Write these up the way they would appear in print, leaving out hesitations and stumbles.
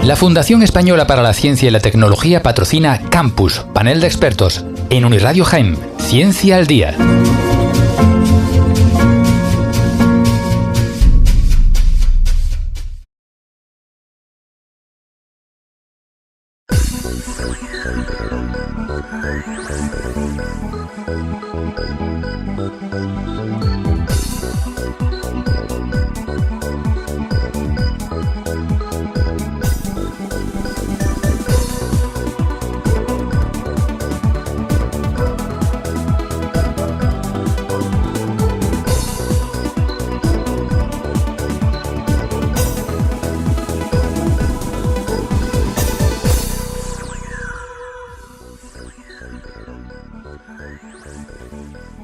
La Fundación Española para la Ciencia y la Tecnología patrocina Campus, panel de expertos, en Uniradio Jaén, Ciencia al Día.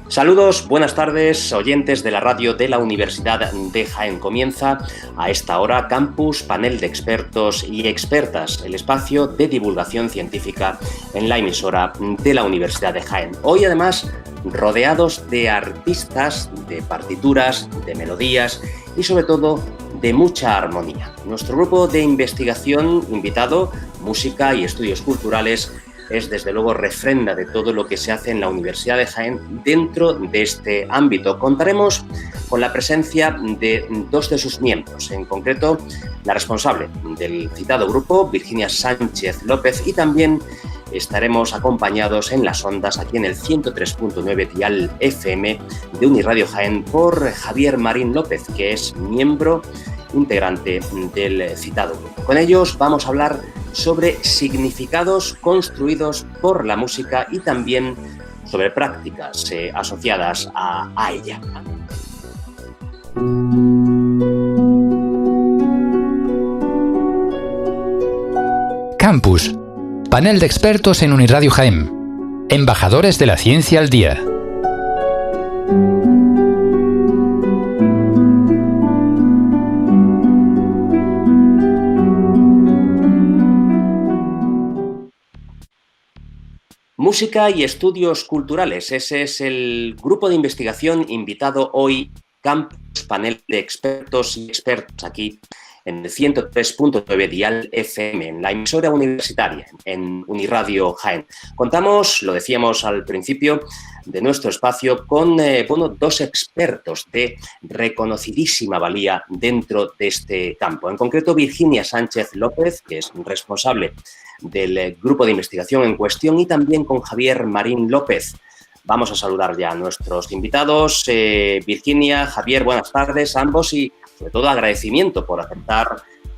Saludos, buenas tardes, oyentes de la radio de la Universidad de Jaén. Comienza a esta hora Campus, panel de expertos y expertas, el espacio de divulgación científica en la emisora de la Universidad de Jaén. Hoy, además, rodeados de artistas, de partituras, de melodías y, sobre todo, de mucha armonía. Nuestro grupo de investigación invitado, música y estudios culturales, es desde luego refrenda de todo lo que se hace en la Universidad de Jaén dentro de este ámbito. Contaremos con la presencia de dos de sus miembros, en concreto la responsable del citado grupo, Virginia Sánchez López, y también estaremos acompañados en las ondas aquí en el 103.9 dial FM de Uniradio Jaén por Javier Marín López, que es miembro integrante del citado grupo. Con ellos vamos a hablar sobre significados construidos por la música y también sobre prácticas asociadas a ella. Campus, panel de expertos en Uniradio Jaén, embajadores de la ciencia al día. Música y estudios culturales, ese es el grupo de investigación invitado hoy, Campus, panel de expertos y expertas aquí en el 103.9 dial FM, en la emisora universitaria, en Uniradio Jaén. Contamos, lo decíamos al principio de nuestro espacio, con dos expertos de reconocidísima valía dentro de este campo. En concreto, Virginia Sánchez López, que es responsable del grupo de investigación en cuestión, y también con Javier Marín López. Vamos a saludar ya a nuestros invitados. Virginia, Javier, buenas tardes a ambos y sobre todo agradecimiento por aceptar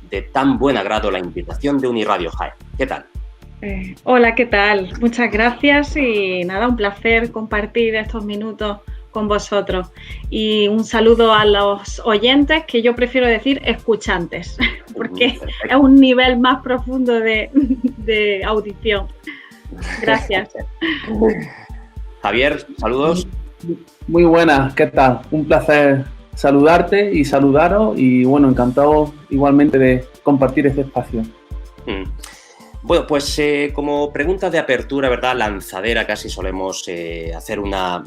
de tan buen agrado la invitación de Uniradio Jaén. ¿Qué tal? Hola, ¿qué tal? Muchas gracias y nada, un placer compartir estos minutos con vosotros. Y un saludo a los oyentes, que yo prefiero decir escuchantes, porque es un nivel más profundo de audición. Gracias. Javier, saludos. Muy buenas, ¿qué tal? Un placer saludarte y saludaros y bueno, encantado igualmente de compartir este espacio. Bueno, pues como pregunta de apertura, ¿verdad? Lanzadera, casi solemos hacer una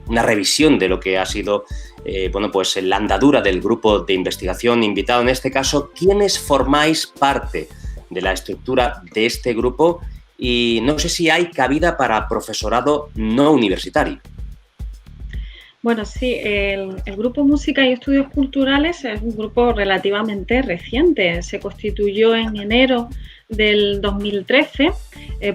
revisión de lo que ha sido pues la andadura del grupo de investigación invitado. En este caso, ¿quiénes formáis parte de la estructura de este grupo? Y no sé si hay cabida para profesorado no universitario. Bueno, sí, el Grupo Música y Estudios Culturales es un grupo relativamente reciente. Se constituyó en enero del 2013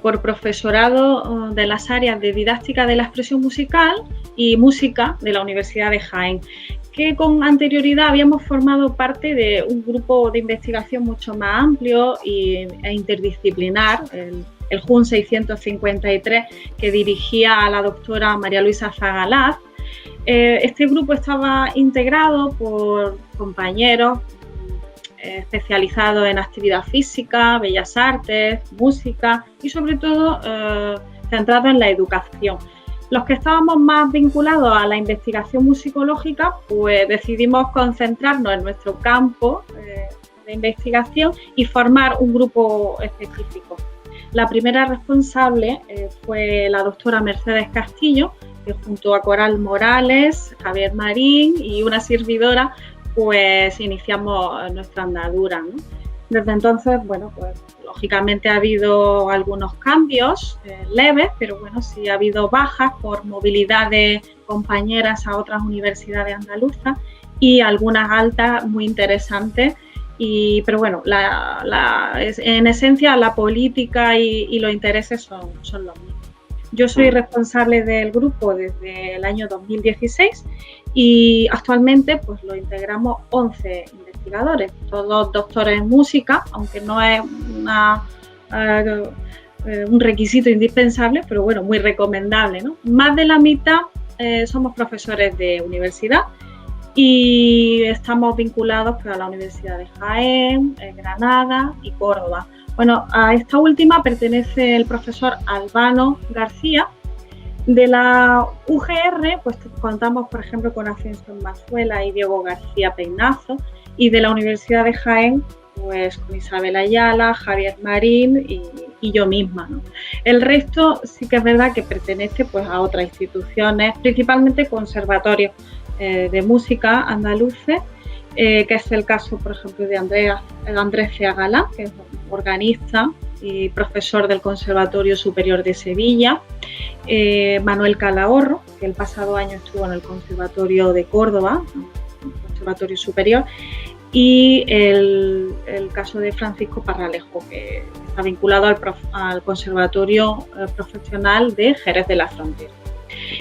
por profesorado de las áreas de didáctica de la expresión musical y música de la Universidad de Jaén, que con anterioridad habíamos formado parte de un grupo de investigación mucho más amplio e interdisciplinar, el JUN 653, que dirigía a la doctora María Luisa Zagalaz. Este grupo estaba integrado por compañeros especializados en actividad física, bellas artes, música y sobre todo centrados en la educación. Los que estábamos más vinculados a la investigación musicológica, pues decidimos concentrarnos en nuestro campo de investigación y formar un grupo específico. La primera responsable fue la doctora Mercedes Castillo, que junto a Coral Morales, Javier Marín y una servidora, pues iniciamos nuestra andadura, ¿no? Desde entonces, bueno, pues lógicamente ha habido algunos cambios leves, pero bueno, sí ha habido bajas por movilidad de compañeras a otras universidades andaluzas y algunas altas muy interesantes. Pero bueno, en esencia la política y los intereses son los mismos. Yo soy responsable del grupo desde el año 2016 y actualmente pues lo integramos 11 investigadores, todos doctores en música, aunque no es un requisito indispensable, pero bueno, muy recomendable, ¿no? Más de la mitad somos profesores de universidad y estamos vinculados pues, a la Universidad de Jaén, Granada y Córdoba. Bueno, a esta última pertenece el profesor Albano García. De la UGR, pues contamos, por ejemplo, con Ascensión Mazuela y Diego García Peinazo, y de la Universidad de Jaén, pues con Isabel Ayala, Javier Marín y yo misma, ¿no? El resto sí que es verdad que pertenece pues, a otras instituciones, principalmente conservatorios de música andaluces, que es el caso, por ejemplo, de Andrés Ceagalán, que es organista y profesor del Conservatorio Superior de Sevilla, Manuel Calahorro, que el pasado año estuvo en el Conservatorio de Córdoba, el Conservatorio Superior, y el caso de Francisco Parralejo, que está vinculado al Conservatorio Profesional de Jerez de la Frontera.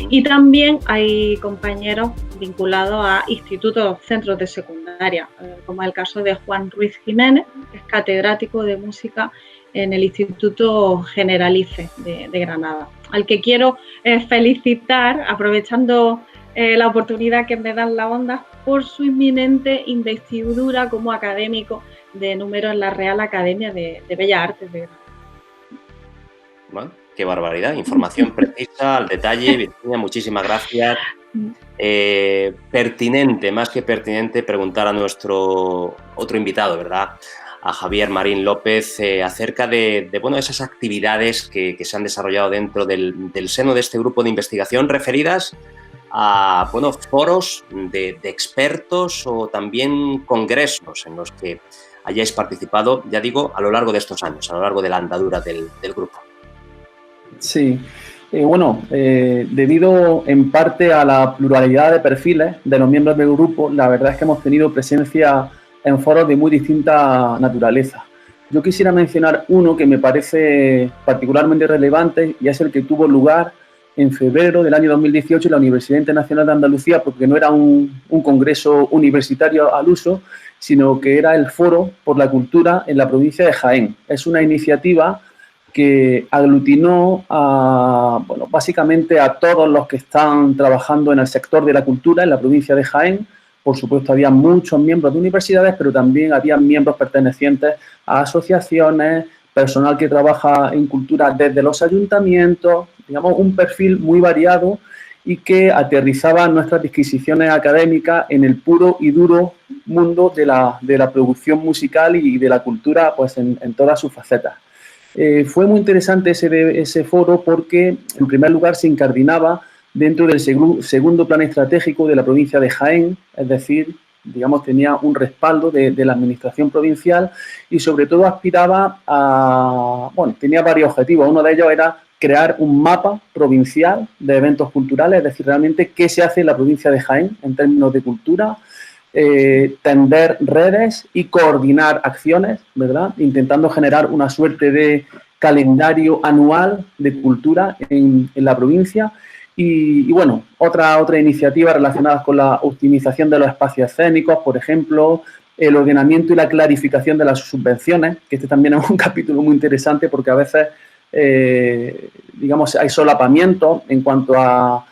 Y también hay compañeros vinculados a institutos, centros de secundaria, como es el caso de Juan Ruiz Jiménez, que es catedrático de música en el Instituto Generalife de Granada, al que quiero felicitar, aprovechando la oportunidad que me dan la onda, por su inminente investidura como académico de número en la Real Academia de Bellas Artes de Granada. Bueno, qué barbaridad, información precisa, al detalle. Virginia, muchísimas gracias. Pertinente, más que pertinente, preguntar a nuestro otro invitado, ¿verdad?, a Javier Marín López, acerca de esas actividades que se han desarrollado dentro del seno de este grupo de investigación referidas a foros de expertos o también congresos en los que hayáis participado, ya digo, a lo largo de estos años, a lo largo de la andadura del grupo. Sí, debido en parte a la pluralidad de perfiles de los miembros del grupo, la verdad es que hemos tenido presencia en foros de muy distinta naturaleza. Yo quisiera mencionar uno que me parece particularmente relevante y es el que tuvo lugar en febrero del año 2018 en la Universidad Internacional de Andalucía, porque no era un congreso universitario al uso, sino que era el Foro por la Cultura en la provincia de Jaén. Es una iniciativa que aglutinó básicamente a todos los que están trabajando en el sector de la cultura en la provincia de Jaén. Por supuesto, había muchos miembros de universidades, pero también había miembros pertenecientes a asociaciones, personal que trabaja en cultura desde los ayuntamientos, digamos, un perfil muy variado y que aterrizaba nuestras disquisiciones académicas en el puro y duro mundo de la producción musical y de la cultura, pues en todas sus facetas. Fue muy interesante ese foro porque, en primer lugar, se incardinaba dentro del segundo plan estratégico de la provincia de Jaén, es decir, digamos, tenía un respaldo de la administración provincial y, sobre todo, aspiraba tenía varios objetivos. Uno de ellos era crear un mapa provincial de eventos culturales, es decir, realmente qué se hace en la provincia de Jaén en términos de cultura, tender redes y coordinar acciones, ¿verdad?, intentando generar una suerte de calendario anual de cultura en la provincia. Y otra iniciativa relacionada con la optimización de los espacios escénicos, por ejemplo, el ordenamiento y la clarificación de las subvenciones, que este también es un capítulo muy interesante porque a veces, hay solapamientos en cuanto a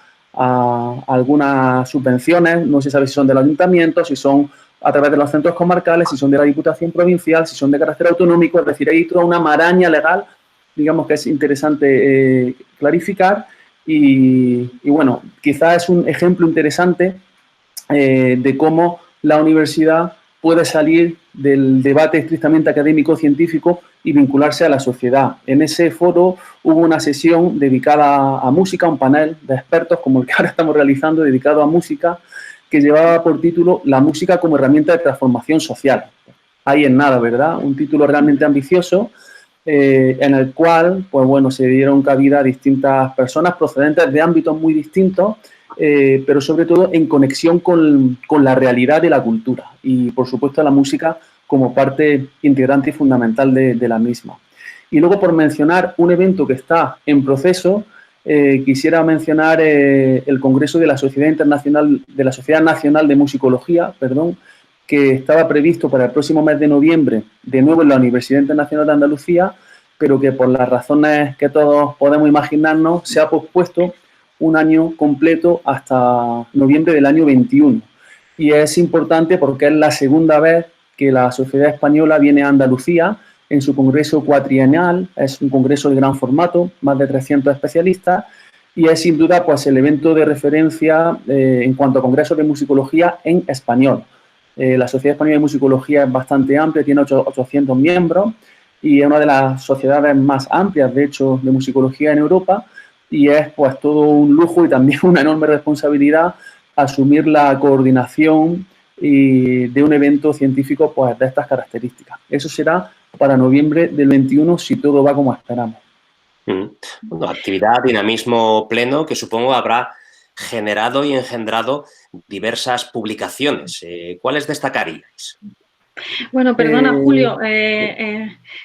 algunas subvenciones, no se sabe si son del ayuntamiento, si son a través de los centros comarcales, si son de la Diputación Provincial, si son de carácter autonómico, es decir, hay toda una maraña legal, digamos, que es interesante clarificar. Y quizás es un ejemplo interesante de cómo la universidad puede salir del debate estrictamente académico-científico y vincularse a la sociedad. En ese foro hubo una sesión dedicada a música, un panel de expertos como el que ahora estamos realizando, dedicado a música, que llevaba por título La música como herramienta de transformación social. ahí en nada, ¿verdad? Un título realmente ambicioso en el cual, pues bueno, se dieron cabida a distintas personas procedentes de ámbitos muy distintos, pero sobre todo en conexión con la realidad de la cultura y, por supuesto, la música como parte integrante y fundamental de la misma. Y luego, por mencionar un evento que está en proceso, quisiera mencionar el Congreso de la Sociedad Nacional de Musicología, que estaba previsto para el próximo mes de noviembre, de nuevo en la Universidad Internacional de Andalucía, pero que por las razones que todos podemos imaginarnos se ha pospuesto un año completo hasta noviembre del año 21. Y es importante porque es la segunda vez que la Sociedad Española viene a Andalucía en su congreso cuatrienal. Es un congreso de gran formato, más de 300 especialistas, y es sin duda pues el evento de referencia en cuanto a congresos de musicología en español. La Sociedad Española de Musicología es bastante amplia, tiene 800 miembros y es una de las sociedades más amplias, de hecho, de musicología en Europa, y es pues todo un lujo y también una enorme responsabilidad asumir la coordinación de un evento científico pues de estas características. Eso será para noviembre del 21 si todo va como esperamos. Bueno, actividad, dinamismo pleno que supongo habrá generado y engendrado diversas publicaciones. ¿Cuáles destacaríais? Bueno, perdona, Julio,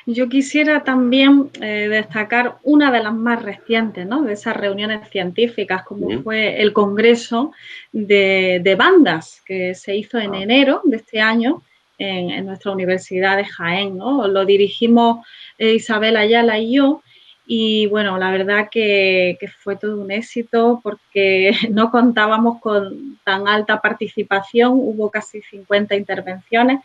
yo quisiera también destacar una de las más recientes, ¿no?, de esas reuniones científicas, como fue el Congreso de Bandas, que se hizo en enero de este año en nuestra Universidad de Jaén, ¿no? Lo dirigimos Isabel Ayala y yo. Y bueno, la verdad que fue todo un éxito porque no contábamos con tan alta participación, hubo casi 50 intervenciones.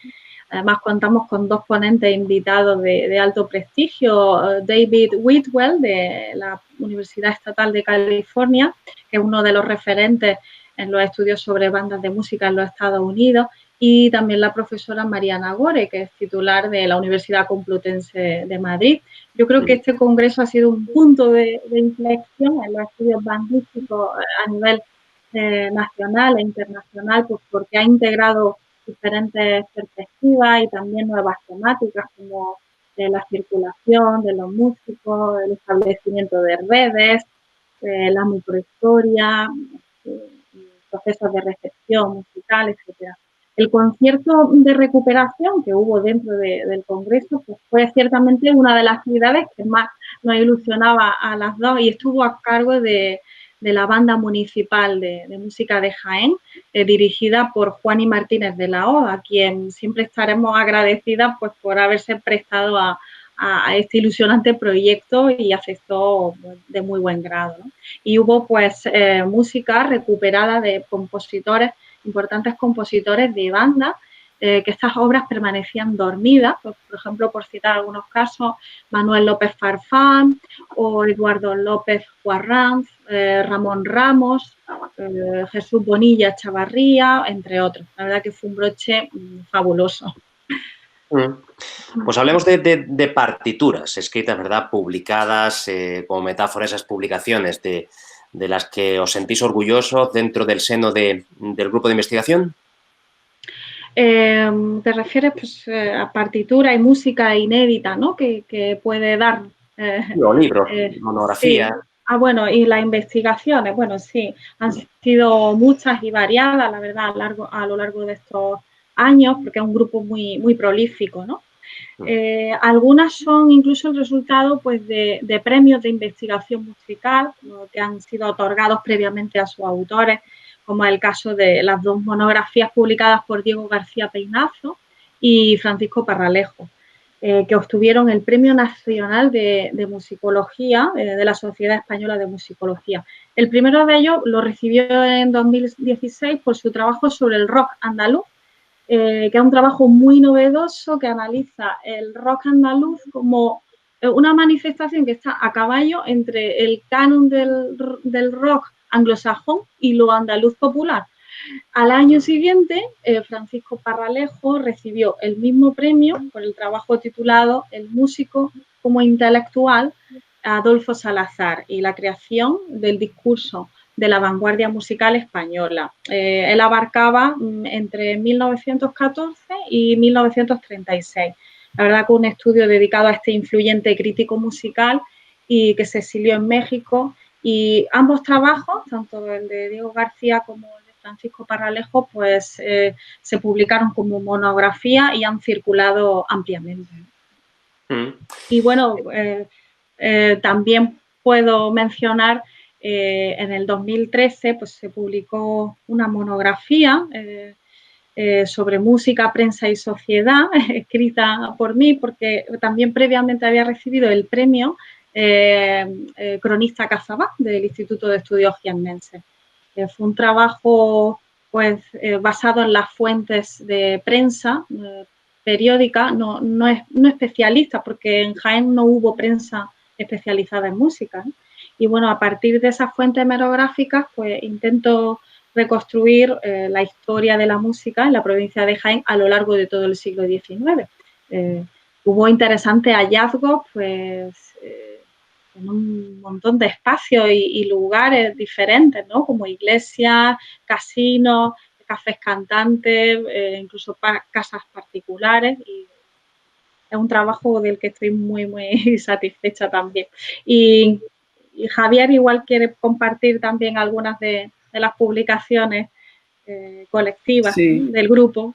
Además, contamos con 2 ponentes invitados de alto prestigio, David Whitwell, de la Universidad Estatal de California, que es uno de los referentes en los estudios sobre bandas de música en los Estados Unidos, y también la profesora Mariana Gore, que es titular de la Universidad Complutense de Madrid. Yo creo que este congreso ha sido un punto de inflexión en los estudios bandísticos a nivel nacional e internacional, pues porque ha integrado diferentes perspectivas y también nuevas temáticas como la circulación de los músicos, el establecimiento de redes, la microhistoria, procesos de recepción musical, etcétera. El concierto de recuperación que hubo dentro del Congreso pues fue ciertamente una de las actividades que más nos ilusionaba a las dos y estuvo a cargo de la Banda Municipal de Música de Jaén, dirigida por Juani Martínez de la O, a quien siempre estaremos agradecidas pues, por haberse prestado a este ilusionante proyecto y aceptó de muy buen grado, ¿no? Y hubo pues música recuperada de compositores, importantes compositores de banda, que estas obras permanecían dormidas, pues, por ejemplo, por citar algunos casos, Manuel López Farfán o Eduardo López Guarranz, Ramón Ramos, Jesús Bonilla Chavarría, entre otros. La verdad que fue un broche fabuloso. Pues hablemos de partituras escritas, ¿verdad?, publicadas como metáfora, esas publicaciones de las que os sentís orgullosos dentro del seno del grupo de investigación. ¿Te refieres pues, a partitura y música inédita, ¿no?, que puede dar? O libros, monografías. Sí. Bueno, y las investigaciones, bueno, sí, han sido muchas y variadas, la verdad, a lo largo de estos años, porque es un grupo muy, muy prolífico, ¿no? Algunas son incluso el resultado pues, de premios de investigación musical que han sido otorgados previamente a sus autores, como es el caso de las 2 monografías publicadas por Diego García Peinazo y Francisco Parralejo, que obtuvieron el Premio Nacional de Musicología de la Sociedad Española de Musicología. El primero de ellos lo recibió en 2016 por su trabajo sobre el rock andaluz, que es un trabajo muy novedoso que analiza el rock andaluz como una manifestación que está a caballo entre el canon del rock anglosajón y lo andaluz popular. Al año siguiente, Francisco Parralejo recibió el mismo premio por el trabajo titulado El músico como intelectual, Adolfo Salazar, y la creación del discurso de la vanguardia musical española. Él abarcaba entre 1914 y 1936. La verdad que un estudio dedicado a este influyente crítico musical y que se exilió en México. Y ambos trabajos, tanto el de Diego García como el de Francisco Parralejo, pues se publicaron como monografía y han circulado ampliamente. Y bueno, también puedo mencionar, en el 2013 pues se publicó una monografía sobre música, prensa y sociedad, escrita por mí, porque también previamente había recibido el premio Cronista Cazabá del Instituto de Estudios Jiennenses. Fue un trabajo pues, basado en las fuentes de prensa periódica, no especialista, porque en Jaén no hubo prensa especializada en música. Y bueno, a partir de esas fuentes hemerográficas, pues intento reconstruir la historia de la música en la provincia de Jaén a lo largo de todo el siglo XIX. Hubo interesantes hallazgos, pues, en un montón de espacios y lugares diferentes, ¿no? Como iglesias, casinos, cafés cantantes, incluso casas particulares, y es un trabajo del que estoy muy, muy satisfecha también. Y Javier igual quiere compartir también algunas de las publicaciones colectivas, sí, del grupo.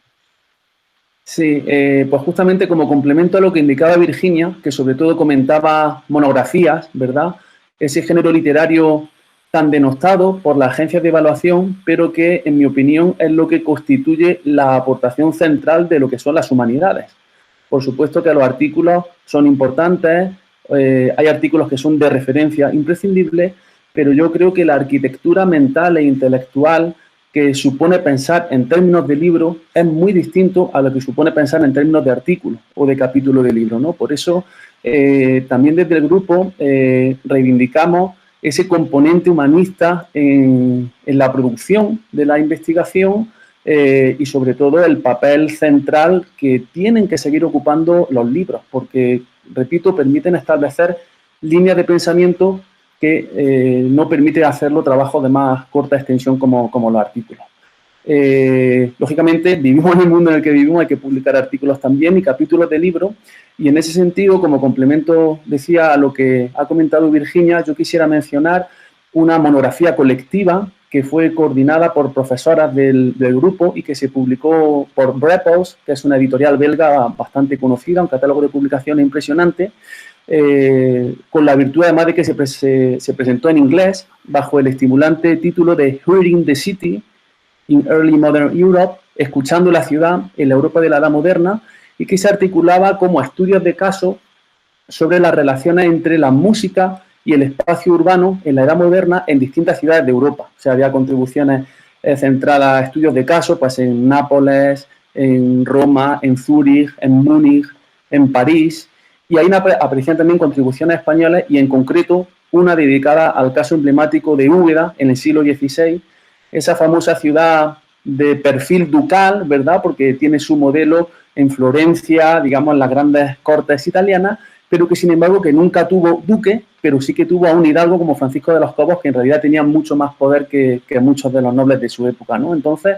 Sí, pues justamente como complemento a lo que indicaba Virginia, que sobre todo comentaba monografías, ¿verdad? Ese género literario tan denostado por las agencias de evaluación, pero que, en mi opinión, es lo que constituye la aportación central de lo que son las humanidades. Por supuesto que los artículos son importantes, hay artículos que son de referencia imprescindibles, pero yo creo que la arquitectura mental e intelectual que supone pensar en términos de libro es muy distinto a lo que supone pensar en términos de artículo o de capítulo de libro, ¿no? Por eso, también desde el grupo reivindicamos ese componente humanista en la producción de la investigación y sobre todo el papel central que tienen que seguir ocupando los libros, porque, repito, permiten establecer líneas de pensamiento que no permite hacerlo trabajos de más corta extensión como los artículos. Lógicamente, vivimos en el mundo en el que vivimos, hay que publicar artículos también y capítulos de libros, y en ese sentido, como complemento, decía, a lo que ha comentado Virginia, yo quisiera mencionar una monografía colectiva que fue coordinada por profesoras del grupo y que se publicó por Brepols, que es una editorial belga bastante conocida, un catálogo de publicaciones impresionante, con la virtud además de que se presentó en inglés bajo el estimulante título de Hearing the City in Early Modern Europe, escuchando la ciudad en la Europa de la Edad Moderna, y que se articulaba como estudios de caso sobre las relaciones entre la música y el espacio urbano en la Edad Moderna en distintas ciudades de Europa. O sea, había contribuciones centradas a estudios de caso pues en Nápoles, en Roma, en Zúrich, en Múnich, en París. Y ahí aparecían también contribuciones españolas y en concreto una dedicada al caso emblemático de Úbeda en el siglo XVI, esa famosa ciudad de perfil ducal, ¿verdad? Porque tiene su modelo en Florencia, digamos, en las grandes cortes italianas, pero que sin embargo que nunca tuvo duque, pero sí que tuvo a un hidalgo como Francisco de los Cobos, que en realidad tenía mucho más poder que muchos de los nobles de su época, ¿no? Entonces,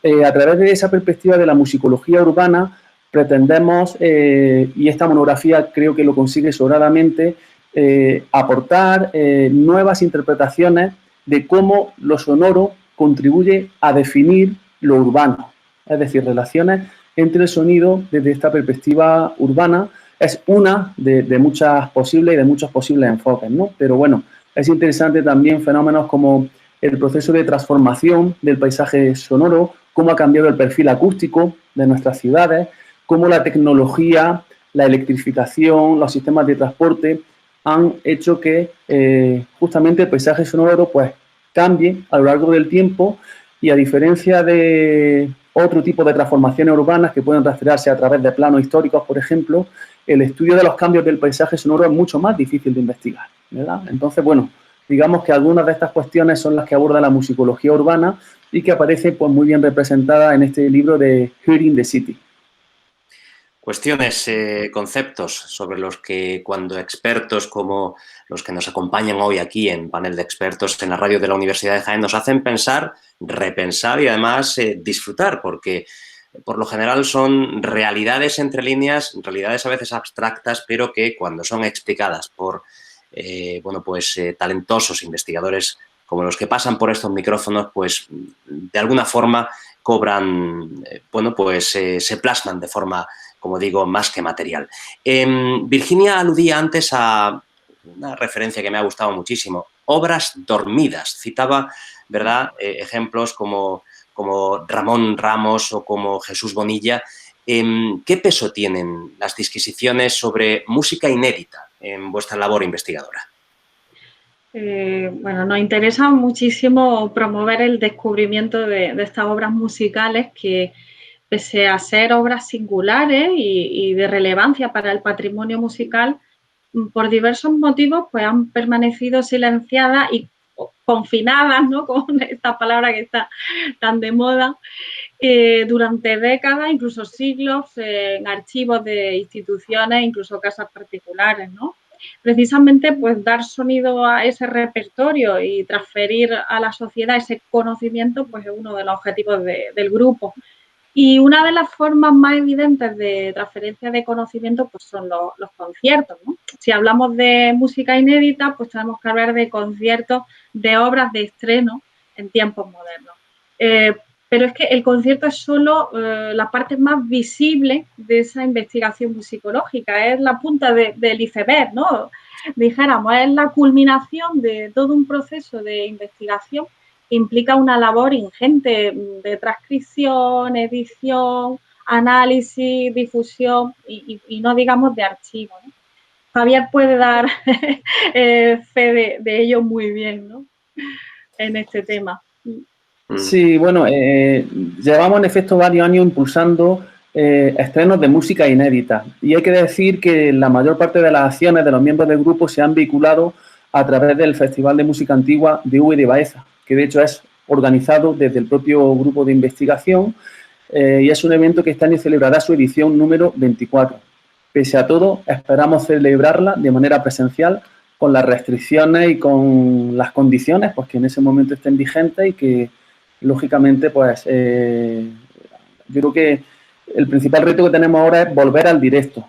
a través de esa perspectiva de la musicología urbana, pretendemos, y esta monografía creo que lo consigue sobradamente, aportar nuevas interpretaciones de cómo lo sonoro contribuye a definir lo urbano, es decir, relaciones entre el sonido desde esta perspectiva urbana. Es una de muchas posibles y de muchos posibles enfoques, ¿no? Pero bueno, es interesante también fenómenos como el proceso de transformación del paisaje sonoro, cómo ha cambiado el perfil acústico de nuestras ciudades, cómo la tecnología, la electrificación, los sistemas de transporte han hecho que justamente el paisaje sonoro pues cambie a lo largo del tiempo, y a diferencia de otro tipo de transformaciones urbanas que pueden rastrearse a través de planos históricos, por ejemplo, el estudio de los cambios del paisaje sonoro es mucho más difícil de investigar, ¿verdad? Entonces, bueno, digamos que algunas de estas cuestiones son las que aborda la musicología urbana y que aparece pues muy bien representada en este libro de Hearing the City. Cuestiones, conceptos sobre los que cuando expertos como los que nos acompañan hoy aquí en Panel de Expertos en la radio de la Universidad de Jaén nos hacen pensar, repensar y además disfrutar, porque por lo general son realidades entre líneas, realidades a veces abstractas, pero que cuando son explicadas por talentosos investigadores como los que pasan por estos micrófonos, pues de alguna forma cobran, se plasman de forma, como digo, más que material. Virginia aludía antes a una referencia que me ha gustado muchísimo, obras dormidas. Citaba, ¿verdad?, ejemplos como Ramón Ramos o como Jesús Bonilla. ¿Qué peso tienen las disquisiciones sobre música inédita en vuestra labor investigadora? Nos interesa muchísimo promover el descubrimiento de estas obras musicales que, pese a ser obras singulares y de relevancia para el patrimonio musical, por diversos motivos pues han permanecido silenciadas y confinadas, ¿no?, con esta palabra que está tan de moda, durante décadas, incluso siglos, en archivos de instituciones, incluso casas particulares, ¿no? Precisamente, pues, dar sonido a ese repertorio y transferir a la sociedad ese conocimiento, pues, es uno de los objetivos del grupo. Y una de las formas más evidentes de transferencia de conocimiento, pues, son los conciertos, ¿no? Si hablamos de música inédita, pues tenemos que hablar de conciertos, de obras de estreno en tiempos modernos. Pero es que el concierto es solo la parte más visible de esa investigación musicológica, es la punta del iceberg, ¿no? Dijéramos, es la culminación de todo un proceso de investigación que implica una labor ingente de transcripción, edición, análisis, difusión y no digamos de archivo, ¿no? Javier puede dar fe de ello muy bien, ¿no?, en este tema. Sí, bueno, llevamos en efecto varios años impulsando estrenos de música inédita y hay que decir que la mayor parte de las acciones de los miembros del grupo se han vehiculado a través del Festival de Música Antigua de Úbeda y Baeza, que de hecho es organizado desde el propio grupo de investigación y es un evento que este año celebrará su edición número 24. Pese a todo, esperamos celebrarla de manera presencial con las restricciones y con las condiciones pues, que en ese momento estén vigentes y que lógicamente, pues, yo creo que el principal reto que tenemos ahora es volver al directo.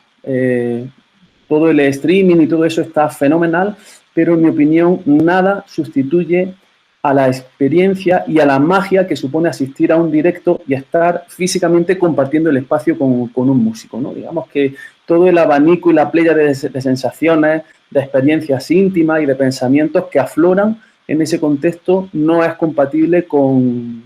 Todo el streaming y todo eso está fenomenal, pero en mi opinión nada sustituye a la experiencia y a la magia que supone asistir a un directo y estar físicamente compartiendo el espacio con un músico, ¿no? Digamos que todo el abanico y la playa de sensaciones, de experiencias íntimas y de pensamientos que afloran en ese contexto no es compatible con,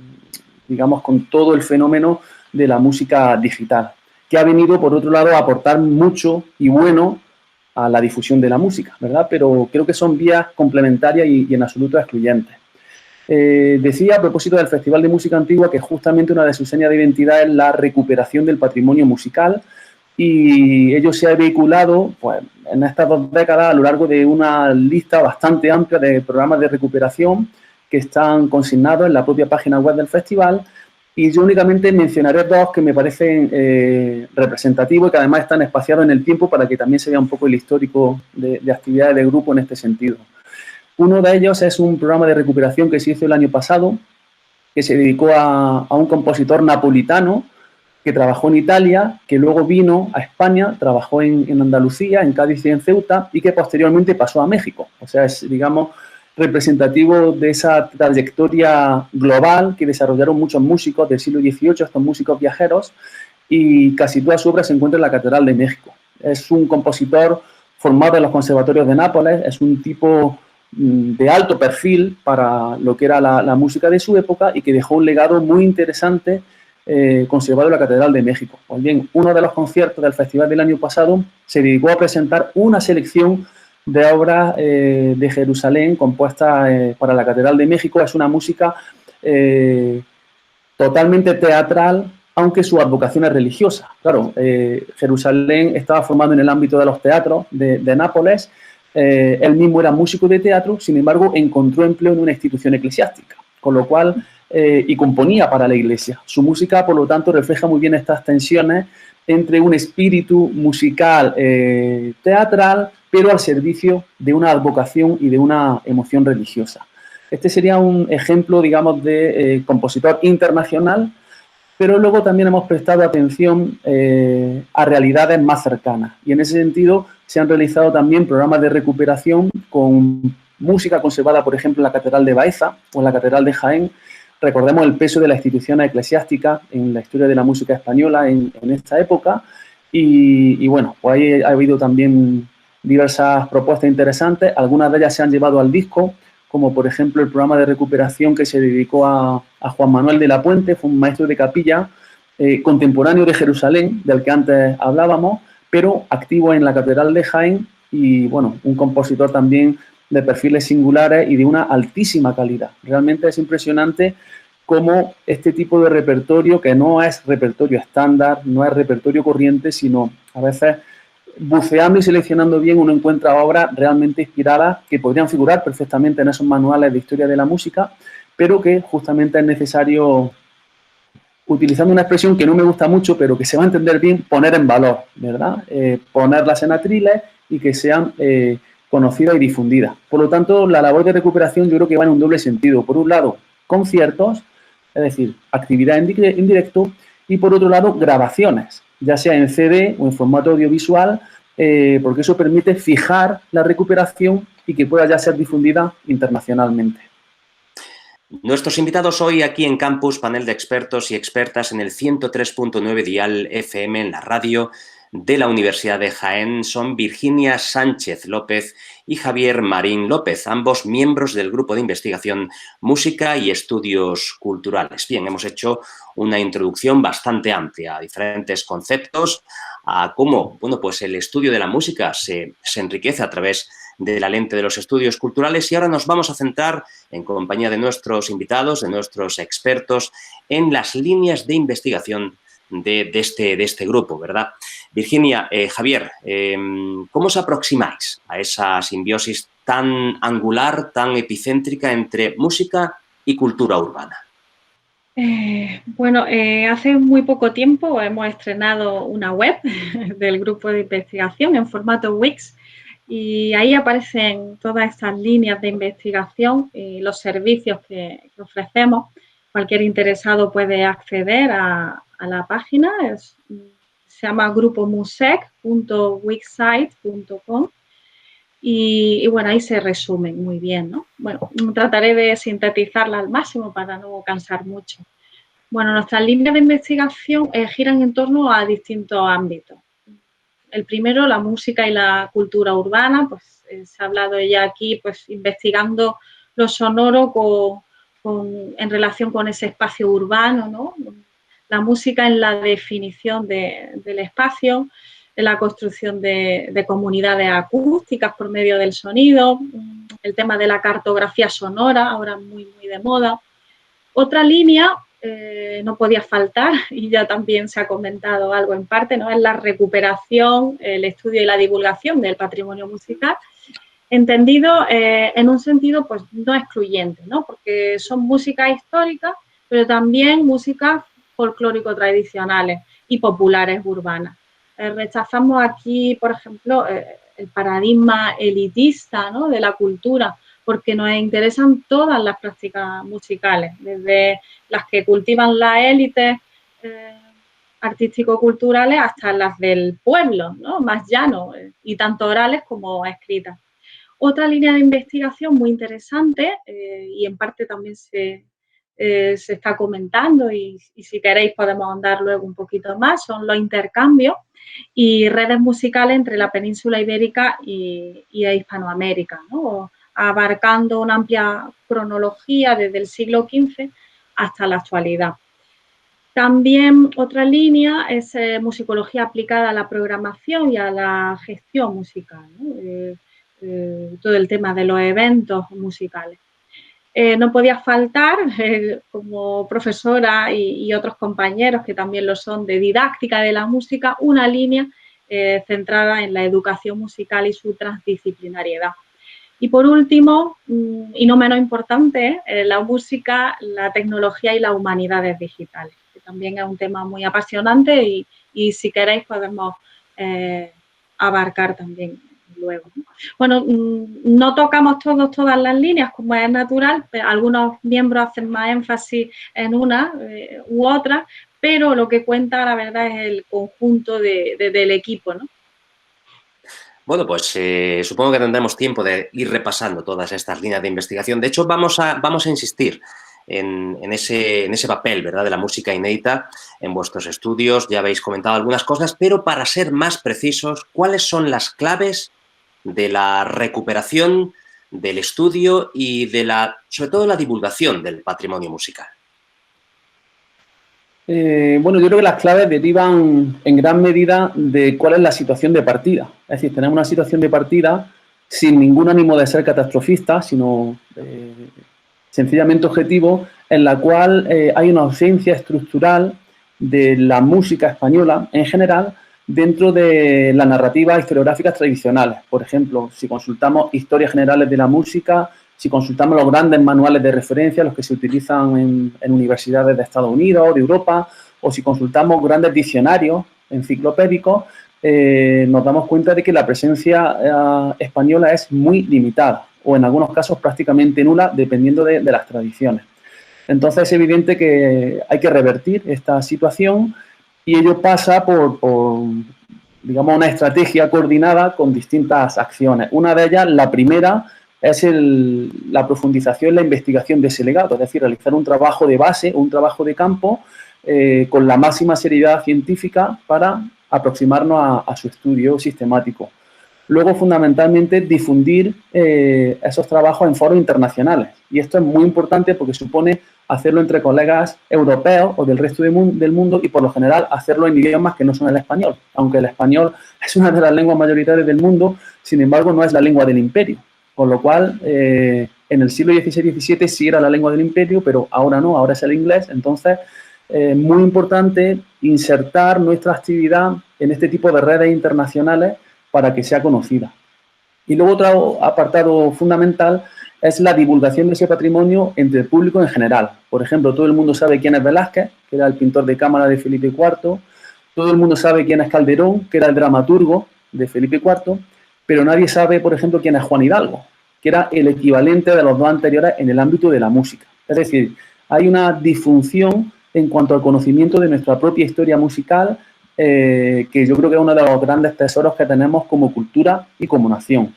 digamos, con todo el fenómeno de la música digital, que ha venido, por otro lado, a aportar mucho y bueno a la difusión de la música, ¿verdad? Pero creo que son vías complementarias y en absoluto excluyentes. Decía a propósito del Festival de Música Antigua que justamente una de sus señas de identidad es la recuperación del patrimonio musical y ello se ha vehiculado pues, en estas 2 décadas a lo largo de una lista bastante amplia de programas de recuperación que están consignados en la propia página web del festival y yo únicamente mencionaré 2 que me parecen representativos y que además están espaciados en el tiempo para que también se vea un poco el histórico de actividades de grupo en este sentido. Uno de ellos es un programa de recuperación que se hizo el año pasado, que se dedicó a un compositor napolitano que trabajó en Italia, que luego vino a España, trabajó en Andalucía, en Cádiz y en Ceuta, y que posteriormente pasó a México. O sea, es, digamos, representativo de esa trayectoria global que desarrollaron muchos músicos del siglo XVIII, estos músicos viajeros, y casi toda su obra se encuentra en la Catedral de México. Es un compositor formado en los conservatorios de Nápoles, es un tipo de alto perfil para lo que era la música de su época y que dejó un legado muy interesante conservado en la Catedral de México. Pues bien, uno de los conciertos del festival del año pasado se dedicó a presentar una selección de obras de Jerusalén compuestas para la Catedral de México. Es una música totalmente teatral, aunque su advocación es religiosa. Claro, Jerusalén estaba formado en el ámbito de los teatros de Nápoles. Él mismo era músico de teatro, sin embargo, encontró empleo en una institución eclesiástica, con lo cual y componía para la Iglesia. Su música, por lo tanto, refleja muy bien estas tensiones entre un espíritu musical teatral, pero al servicio de una advocación y de una emoción religiosa. Este sería un ejemplo, digamos, de compositor internacional, pero luego también hemos prestado atención a realidades más cercanas. Y en ese sentido se han realizado también programas de recuperación con música conservada, por ejemplo, en la Catedral de Baeza o en la Catedral de Jaén. Recordemos el peso de las instituciones eclesiásticas en la historia de la música española en esta época. Y bueno, pues ahí ha habido también diversas propuestas interesantes. Algunas de ellas se han llevado al disco, como por ejemplo el programa de recuperación que se dedicó a Juan Manuel de la Puente, fue un maestro de capilla contemporáneo de Jerusalén, del que antes hablábamos, pero activo en la Catedral de Jaén y, bueno, un compositor también de perfiles singulares y de una altísima calidad. Realmente es impresionante cómo este tipo de repertorio, que no es repertorio estándar, no es repertorio corriente, sino a veces buceando y seleccionando bien uno encuentra obras realmente inspiradas que podrían figurar perfectamente en esos manuales de historia de la música, pero que justamente es necesario, utilizando una expresión que no me gusta mucho, pero que se va a entender bien, poner en valor, ¿verdad? Ponerlas en atriles y que sean conocidas y difundidas. Por lo tanto, la labor de recuperación yo creo que va en un doble sentido. Por un lado, conciertos, es decir, actividad en directo, y por otro lado, grabaciones, ya sea en CD o en formato audiovisual, porque eso permite fijar la recuperación y que pueda ya ser difundida internacionalmente. Nuestros invitados hoy aquí en Campus, panel de expertos y expertas en el 103.9 dial FM en la radio de la Universidad de Jaén, son Virginia Sánchez López y Javier Marín López, ambos miembros del Grupo de Investigación Música y Estudios Culturales. Bien, hemos hecho una introducción bastante amplia a diferentes conceptos, a cómo, bueno, pues el estudio de la música se enriquece a través de la lente de los estudios culturales, y ahora nos vamos a centrar, en compañía de nuestros invitados, de nuestros expertos, en las líneas de investigación de este grupo, ¿verdad? Virginia, Javier, ¿cómo os aproximáis a esa simbiosis tan angular, tan epicéntrica entre música y cultura urbana? Hace muy poco tiempo hemos estrenado una web del grupo de investigación en formato Wix, y ahí aparecen todas estas líneas de investigación y los servicios que ofrecemos. Cualquier interesado puede acceder a la página, se llama grupomusec.wixsite.com, y bueno, ahí se resumen muy bien, ¿no? Bueno, trataré de sintetizarla al máximo para no cansar mucho. Bueno, nuestras líneas de investigación giran en torno a distintos ámbitos. El primero, la música y la cultura urbana, pues se ha hablado ya aquí, pues investigando lo sonoro en relación con ese espacio urbano, ¿no? La música en la definición del espacio, en la construcción de comunidades acústicas por medio del sonido, el tema de la cartografía sonora, ahora muy de moda. Otra línea no podía faltar, y ya también se ha comentado algo en parte, ¿no? Es la recuperación, el estudio y la divulgación del patrimonio musical, entendido en un sentido pues no excluyente, ¿no? Porque son músicas históricas, pero también músicas folclórico-tradicionales y populares urbanas. Rechazamos aquí, por ejemplo, el paradigma elitista, ¿no? De la cultura, porque nos interesan todas las prácticas musicales, desde las que cultivan las élites artístico-culturales hasta las del pueblo, ¿no? Más llano, y tanto orales como escritas. Otra línea de investigación muy interesante, y en parte también se está comentando, y si queréis podemos ahondar luego un poquito más, son los intercambios y redes musicales entre la península ibérica y Hispanoamérica, ¿no? Abarcando una amplia cronología desde el siglo XV hasta la actualidad. También otra línea es musicología aplicada a la programación y a la gestión musical, ¿no? Todo el tema de los eventos musicales. No podía faltar, como profesora y otros compañeros que también lo son, de didáctica de la música, una línea centrada en la educación musical y su transdisciplinariedad. Y por último, y no menos importante, la música, la tecnología y las humanidades digitales, que también es un tema muy apasionante y si queréis podemos abarcar también luego. Bueno, no tocamos todas las líneas como es natural, pero algunos miembros hacen más énfasis en una u otra, pero lo que cuenta la verdad es el conjunto del equipo, ¿no? Bueno, pues supongo que tendremos tiempo de ir repasando todas estas líneas de investigación. De hecho, vamos a insistir en ese papel, ¿verdad?, de la música inédita en vuestros estudios. Ya habéis comentado algunas cosas, pero para ser más precisos, ¿cuáles son las claves de la recuperación del estudio y sobre todo, de la divulgación del patrimonio musical? Bueno, yo creo que las claves derivan en gran medida de cuál es la situación de partida. Es decir, tenemos una situación de partida sin ningún ánimo de ser catastrofista, sino sencillamente objetivo, en la cual hay una ausencia estructural de la música española en general dentro de las narrativas historiográficas tradicionales. Por ejemplo, si consultamos historias generales de la música, si consultamos los grandes manuales de referencia, los que se utilizan en universidades de Estados Unidos o de Europa, o si consultamos grandes diccionarios enciclopédicos, nos damos cuenta de que la presencia española es muy limitada, o en algunos casos prácticamente nula, dependiendo de las tradiciones. Entonces es evidente que hay que revertir esta situación y ello pasa por digamos, una estrategia coordinada con distintas acciones. Una de ellas, la primera, es la profundización, la investigación de ese legado, es decir, realizar un trabajo de base, un trabajo de campo con la máxima seriedad científica para aproximarnos a su estudio sistemático. Luego, fundamentalmente, difundir esos trabajos en foros internacionales. Y esto es muy importante porque supone hacerlo entre colegas europeos o del resto del mundo y, por lo general, hacerlo en idiomas que no son el español. Aunque el español es una de las lenguas mayoritarias del mundo, sin embargo, no es la lengua del imperio. Con lo cual, en el siglo XVI-XVII sí era la lengua del imperio, pero ahora no, ahora es el inglés. Entonces, muy importante insertar nuestra actividad en este tipo de redes internacionales para que sea conocida. Y luego otro apartado fundamental es la divulgación de ese patrimonio entre el público en general. Por ejemplo, todo el mundo sabe quién es Velázquez, que era el pintor de cámara de Felipe IV. Todo el mundo sabe quién es Calderón, que era el dramaturgo de Felipe IV. Pero nadie sabe, por ejemplo, quién es Juan Hidalgo, que era el equivalente de los dos anteriores en el ámbito de la música. Es decir, hay una disfunción en cuanto al conocimiento de nuestra propia historia musical, que yo creo que es uno de los grandes tesoros que tenemos como cultura y como nación.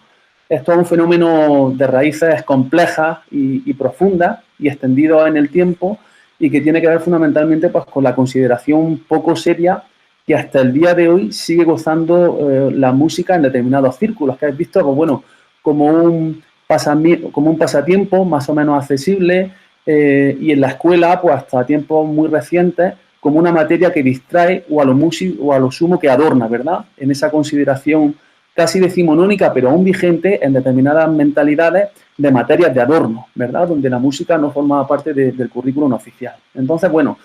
Esto es un fenómeno de raíces complejas y profundas y extendido en el tiempo y que tiene que ver fundamentalmente pues, con la consideración poco seria que hasta el día de hoy sigue gozando la música en determinados círculos, que has visto pues, bueno, como un pasatiempo más o menos accesible y en la escuela, pues hasta tiempos muy recientes, como una materia que distrae o a lo sumo que adorna, ¿verdad? En esa consideración casi decimonónica, pero aún vigente en determinadas mentalidades de materias de adorno, ¿verdad? Donde la música no formaba parte del currículum oficial. Entonces, bueno,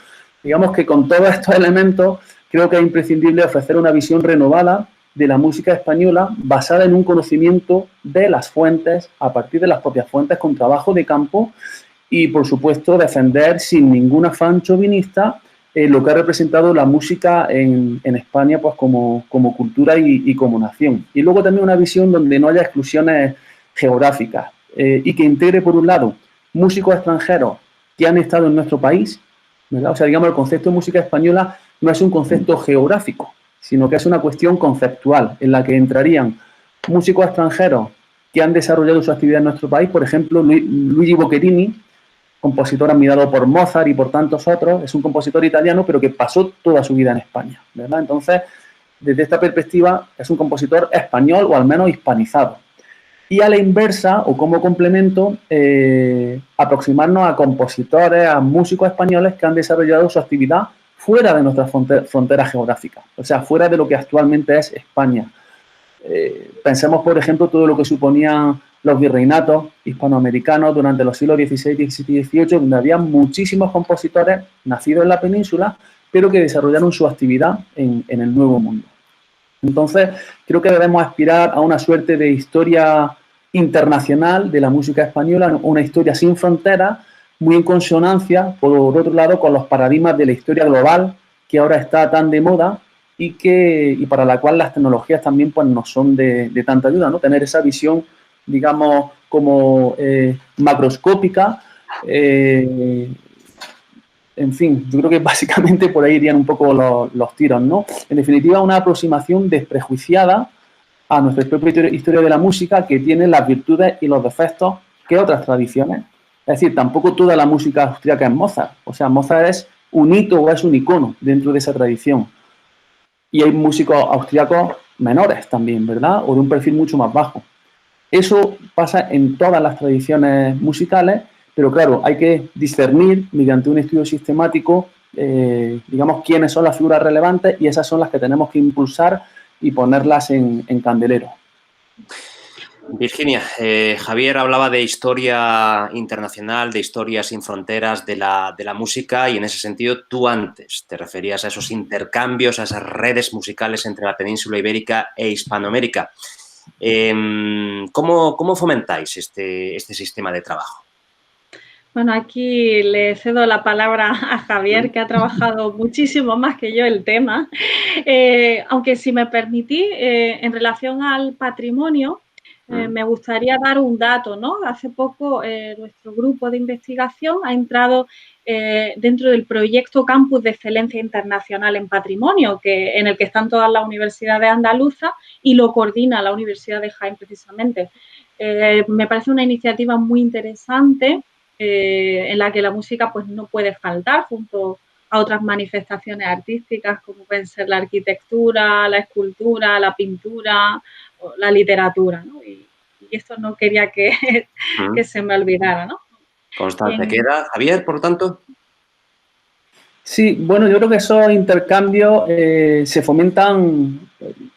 digamos que con todos estos elementos creo que es imprescindible ofrecer una visión renovada de la música española basada en un conocimiento de las fuentes, a partir de las propias fuentes, con trabajo de campo y, por supuesto, defender sin ningún afán chauvinista lo que ha representado la música en España pues, como cultura y como nación. Y luego también una visión donde no haya exclusiones geográficas y que integre, por un lado, músicos extranjeros que han estado en nuestro país, ¿verdad? O sea, digamos, el concepto de música española no es un concepto geográfico, sino que es una cuestión conceptual en la que entrarían músicos extranjeros que han desarrollado su actividad en nuestro país, por ejemplo, Luigi Boccherini, compositor admirado por Mozart y por tantos otros, es un compositor italiano, pero que pasó toda su vida en España, ¿verdad? Entonces, desde esta perspectiva, es un compositor español o al menos hispanizado. Y a la inversa, o como complemento, aproximarnos a compositores, a músicos españoles que han desarrollado su actividad fuera de nuestras fronteras geográficas, o sea, fuera de lo que actualmente es España. Pensemos, por ejemplo, todo lo que suponían los virreinatos hispanoamericanos durante los siglos XVI, XVII y XVIII, donde había muchísimos compositores nacidos en la península, pero que desarrollaron su actividad en el Nuevo Mundo. Entonces, creo que debemos aspirar a una suerte de historia internacional de la música española, una historia sin fronteras, muy en consonancia, por otro lado, con los paradigmas de la historia global, que ahora está tan de moda y para la cual las tecnologías también pues, no son de tanta ayuda, ¿no? Tener esa visión, digamos, como macroscópica. En fin, yo creo que básicamente por ahí irían un poco los tiros, ¿no? En definitiva, una aproximación desprejuiciada a nuestra propia historia de la música, que tiene las virtudes y los defectos que otras tradiciones. Es decir, tampoco toda la música austríaca es Mozart. O sea, Mozart es un hito o es un icono dentro de esa tradición. Y hay músicos austríacos menores también, ¿verdad? O de un perfil mucho más bajo. Eso pasa en todas las tradiciones musicales, pero claro, hay que discernir mediante un estudio sistemático, digamos, quiénes son las figuras relevantes, y esas son las que tenemos que impulsar y ponerlas en candelero. Virginia, Javier hablaba de historia internacional, de historia sin fronteras de la música, y en ese sentido tú antes te referías a esos intercambios, a esas redes musicales entre la península ibérica e Hispanoamérica. ¿Cómo fomentáis este sistema de trabajo? Bueno, aquí le cedo la palabra a Javier, que ha trabajado muchísimo más que yo el tema. Aunque si me permitís, en relación al patrimonio, me gustaría dar un dato, ¿no? Hace poco nuestro grupo de investigación ha entrado dentro del proyecto Campus de Excelencia Internacional en Patrimonio, en el que están todas las universidades andaluzas y lo coordina la Universidad de Jaén precisamente. Me parece una iniciativa muy interesante, en la que la música pues no puede faltar junto a otras manifestaciones artísticas como pueden ser la arquitectura, la escultura, la pintura, o la literatura, ¿no? Y esto no quería que se me olvidara, ¿no? Constancia queda. Javier, por lo tanto. Sí, bueno, yo creo que esos intercambios se fomentan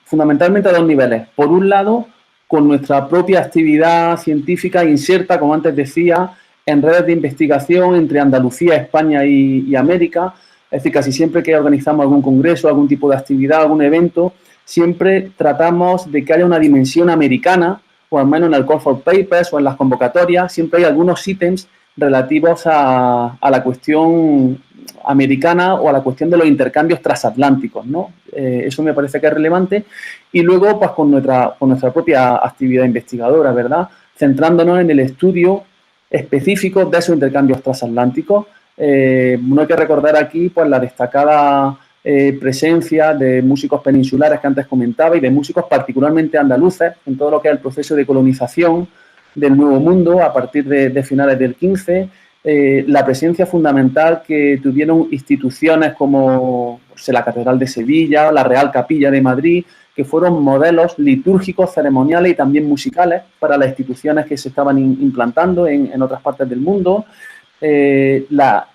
fundamentalmente a dos niveles. Por un lado, con nuestra propia actividad científica inserta, como antes decía, en redes de investigación entre Andalucía, España y América. Es decir, casi siempre que organizamos algún congreso, algún tipo de actividad, algún evento, siempre tratamos de que haya una dimensión americana, o al menos en el Call for Papers o en las convocatorias, siempre hay algunos ítems relativos a la cuestión americana o a la cuestión de los intercambios transatlánticos, ¿no? Eso me parece que es relevante. Y luego, pues con nuestra propia actividad investigadora, ¿verdad? Centrándonos en el estudio específicos de esos intercambios transatlánticos. No hay que recordar aquí pues, la destacada presencia de músicos peninsulares que antes comentaba y de músicos particularmente andaluces en todo lo que es el proceso de colonización del Nuevo Mundo a partir de finales del XV, la presencia fundamental que tuvieron instituciones como la Catedral de Sevilla, la Real Capilla de Madrid, que fueron modelos litúrgicos, ceremoniales y también musicales para las instituciones que se estaban implantando en otras partes del mundo. La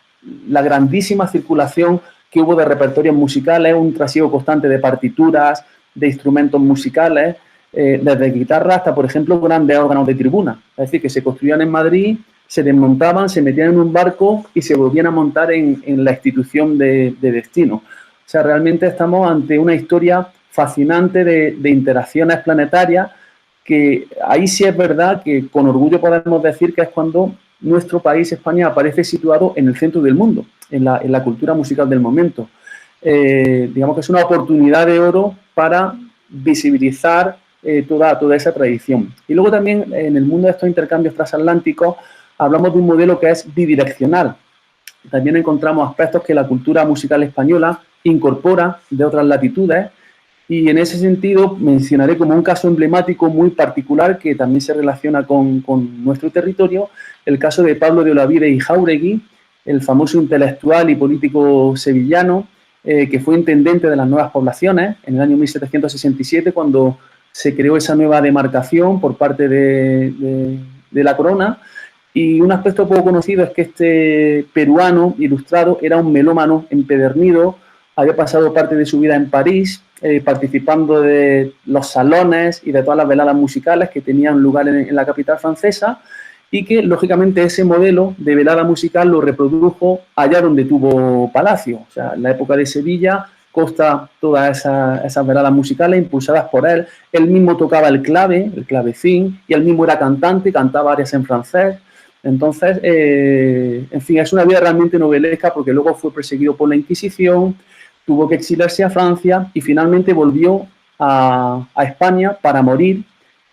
grandísima circulación que hubo de repertorios musicales, un trasiego constante de partituras, de instrumentos musicales, desde guitarra hasta, por ejemplo, grandes órganos de tribuna. Es decir, que se construían en Madrid, se desmontaban, se metían en un barco y se volvían a montar en la institución de destino. O sea, realmente estamos ante una historia fascinante de interacciones planetarias, que ahí sí es verdad que con orgullo podemos decir que es cuando nuestro país, España, aparece situado en el centro del mundo, en la cultura musical del momento. Digamos que es una oportunidad de oro para visibilizar toda esa tradición. Y luego también en el mundo de estos intercambios transatlánticos hablamos de un modelo que es bidireccional. También encontramos aspectos que la cultura musical española incorpora de otras latitudes, y en ese sentido mencionaré como un caso emblemático muy particular que también se relaciona con nuestro territorio, el caso de Pablo de Olavide y Jáuregui, el famoso intelectual y político sevillano, que fue intendente de las nuevas poblaciones en el año 1767, cuando se creó esa nueva demarcación por parte de la corona. Y un aspecto poco conocido es que este peruano ilustrado era un melómano empedernido, había pasado parte de su vida en París, participando de los salones y de todas las veladas musicales que tenían lugar en la capital francesa, y que, lógicamente, ese modelo de velada musical lo reprodujo allá donde tuvo palacio, o sea, en la época de Sevilla, Costa todas esas veladas musicales impulsadas por él. Él mismo tocaba el clavecín, y él mismo era cantante, cantaba arias en francés. Entonces, en fin, es una vida realmente novelesca, porque luego fue perseguido por la Inquisición, tuvo que exiliarse a Francia y finalmente volvió a España para morir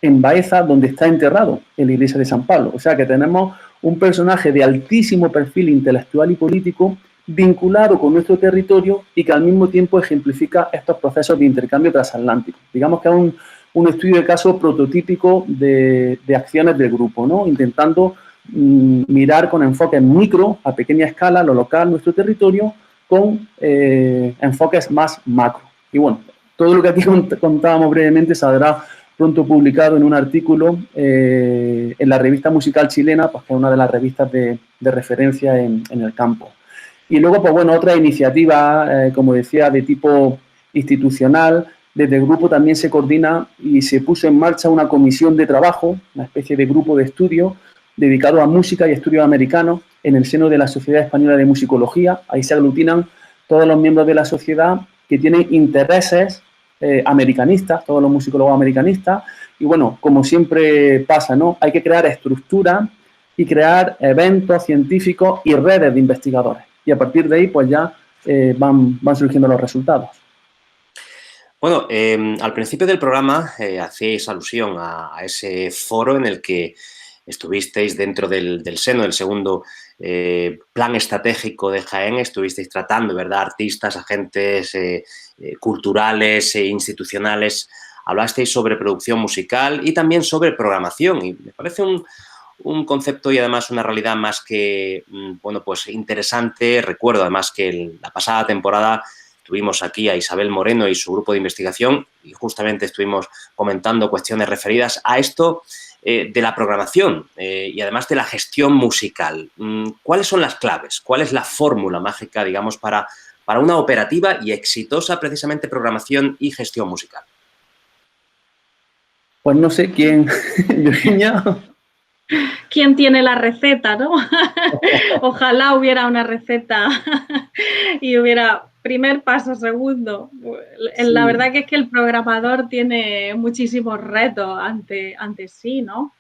en Baeza, donde está enterrado, en la iglesia de San Pablo. O sea que tenemos un personaje de altísimo perfil intelectual y político vinculado con nuestro territorio y que al mismo tiempo ejemplifica estos procesos de intercambio transatlántico. Digamos que es un estudio de caso prototípico de acciones del grupo, ¿no? Intentando mirar con enfoques micro, a pequeña escala, lo local, nuestro territorio, con enfoques más macro. Y bueno, todo lo que aquí contábamos brevemente saldrá pronto publicado en un artículo en la revista musical chilena, pues, que es una de las revistas de referencia en el campo. Y luego, pues bueno, otra iniciativa, como decía, de tipo institucional. Desde el grupo también se coordina y se puso en marcha una comisión de trabajo, una especie de grupo de estudio dedicado a música y estudios americanos en el seno de la Sociedad Española de Musicología. Ahí se aglutinan todos los miembros de la sociedad que tienen intereses americanistas, todos los musicólogos americanistas. Y bueno, como siempre pasa, ¿no? Hay que crear estructuras y crear eventos científicos y redes de investigadores. Y a partir de ahí, pues ya van surgiendo los resultados. Bueno, al principio del programa hacíais alusión a ese foro en el que estuvisteis dentro del seno del segundo plan estratégico de Jaén, estuvisteis tratando, ¿verdad?, artistas, agentes culturales e institucionales. Hablasteis sobre producción musical y también sobre programación, y me parece un concepto y además una realidad más que, bueno, pues interesante. Recuerdo además que en la pasada temporada tuvimos aquí a Isabel Moreno y su grupo de investigación y justamente estuvimos comentando cuestiones referidas a esto de la programación y además de la gestión musical. ¿Cuáles son las claves? ¿Cuál es la fórmula mágica, digamos, para una operativa y exitosa precisamente programación y gestión musical? Pues no sé quién, Virginia. ¿Quién tiene la receta, no? Ojalá hubiera una receta y hubiera primer paso, segundo. Sí. La verdad que es que el programador tiene muchísimos retos ante sí, ¿no?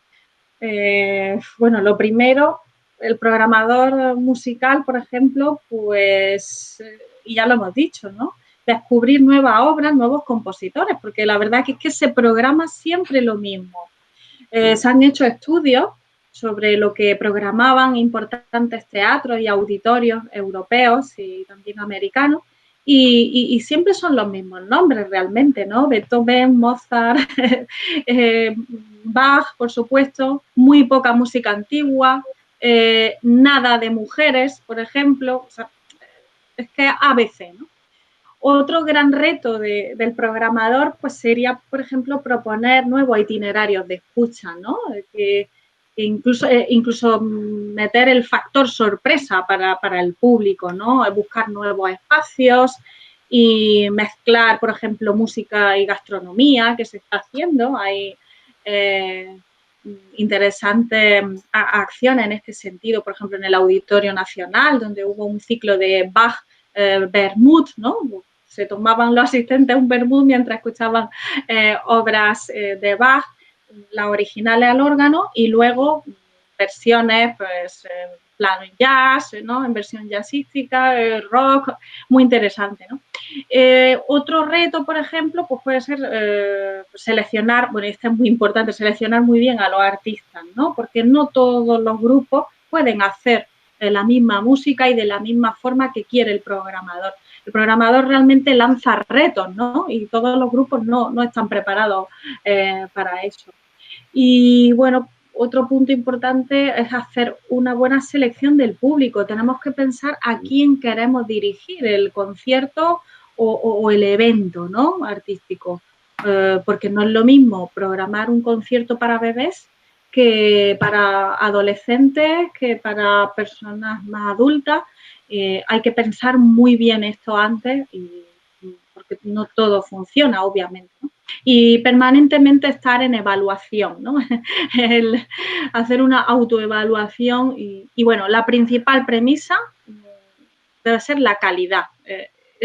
Bueno, lo primero, el programador musical, por ejemplo, pues, y ya lo hemos dicho, ¿no? Descubrir nuevas obras, nuevos compositores, porque la verdad que es que se programa siempre lo mismo. Se han hecho estudios sobre lo que programaban importantes teatros y auditorios europeos y también americanos, y siempre son los mismos nombres realmente, ¿no? Beethoven, Mozart, Bach, por supuesto, muy poca música antigua, nada de mujeres, por ejemplo. O sea, es que ABC, ¿no? Otro gran reto del programador pues sería, por ejemplo, proponer nuevos itinerarios de escucha, ¿no? Que incluso meter el factor sorpresa para el público, ¿no? Buscar nuevos espacios y mezclar, por ejemplo, música y gastronomía, que se está haciendo. Hay interesantes acciones en este sentido, por ejemplo, en el Auditorio Nacional, donde hubo un ciclo de Bach vermut, ¿no? Se tomaban los asistentes un vermut mientras escuchaban obras de Bach, las originales al órgano, y luego versiones, pues, plano jazz, ¿no? En versión jazzística, rock, muy interesante, ¿no? Otro reto, por ejemplo, pues puede ser seleccionar, bueno, este es muy importante, seleccionar muy bien a los artistas, ¿no? Porque no todos los grupos pueden hacer la misma música y de la misma forma que quiere el programador. El programador realmente lanza retos, ¿no? Y todos los grupos no están preparados para eso. Y bueno, otro punto importante es hacer una buena selección del público. Tenemos que pensar a quién queremos dirigir el concierto o el evento, ¿no? Artístico. Porque no es lo mismo programar un concierto para bebés que para adolescentes, que para personas más adultas. Hay que pensar muy bien esto antes, porque no todo funciona, obviamente, ¿no? Y permanentemente estar en evaluación, ¿no? Hacer una autoevaluación y bueno, la principal premisa debe ser la calidad.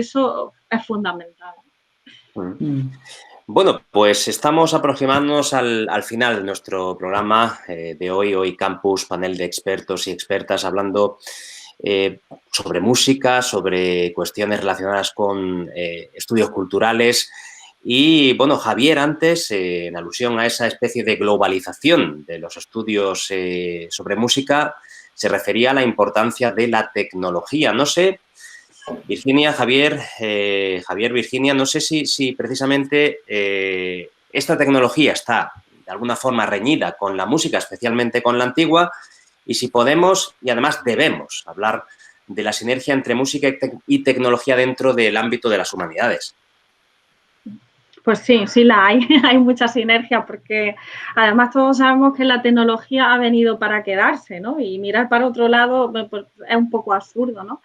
eso es fundamental. Bueno, pues estamos aproximándonos al final de nuestro programa de hoy Campus, panel de expertos y expertas hablando sobre música, sobre cuestiones relacionadas con estudios culturales. Y, bueno, Javier antes, en alusión a esa especie de globalización de los estudios sobre música, se refería a la importancia de la tecnología. No sé, Virginia, Javier, Virginia, no sé si precisamente esta tecnología está de alguna forma reñida con la música, especialmente con la antigua, y si podemos y además debemos hablar de la sinergia entre música y tecnología dentro del ámbito de las humanidades. Pues sí la hay, hay mucha sinergia porque además todos sabemos que la tecnología ha venido para quedarse, ¿no? Y mirar para otro lado pues, es un poco absurdo, ¿no?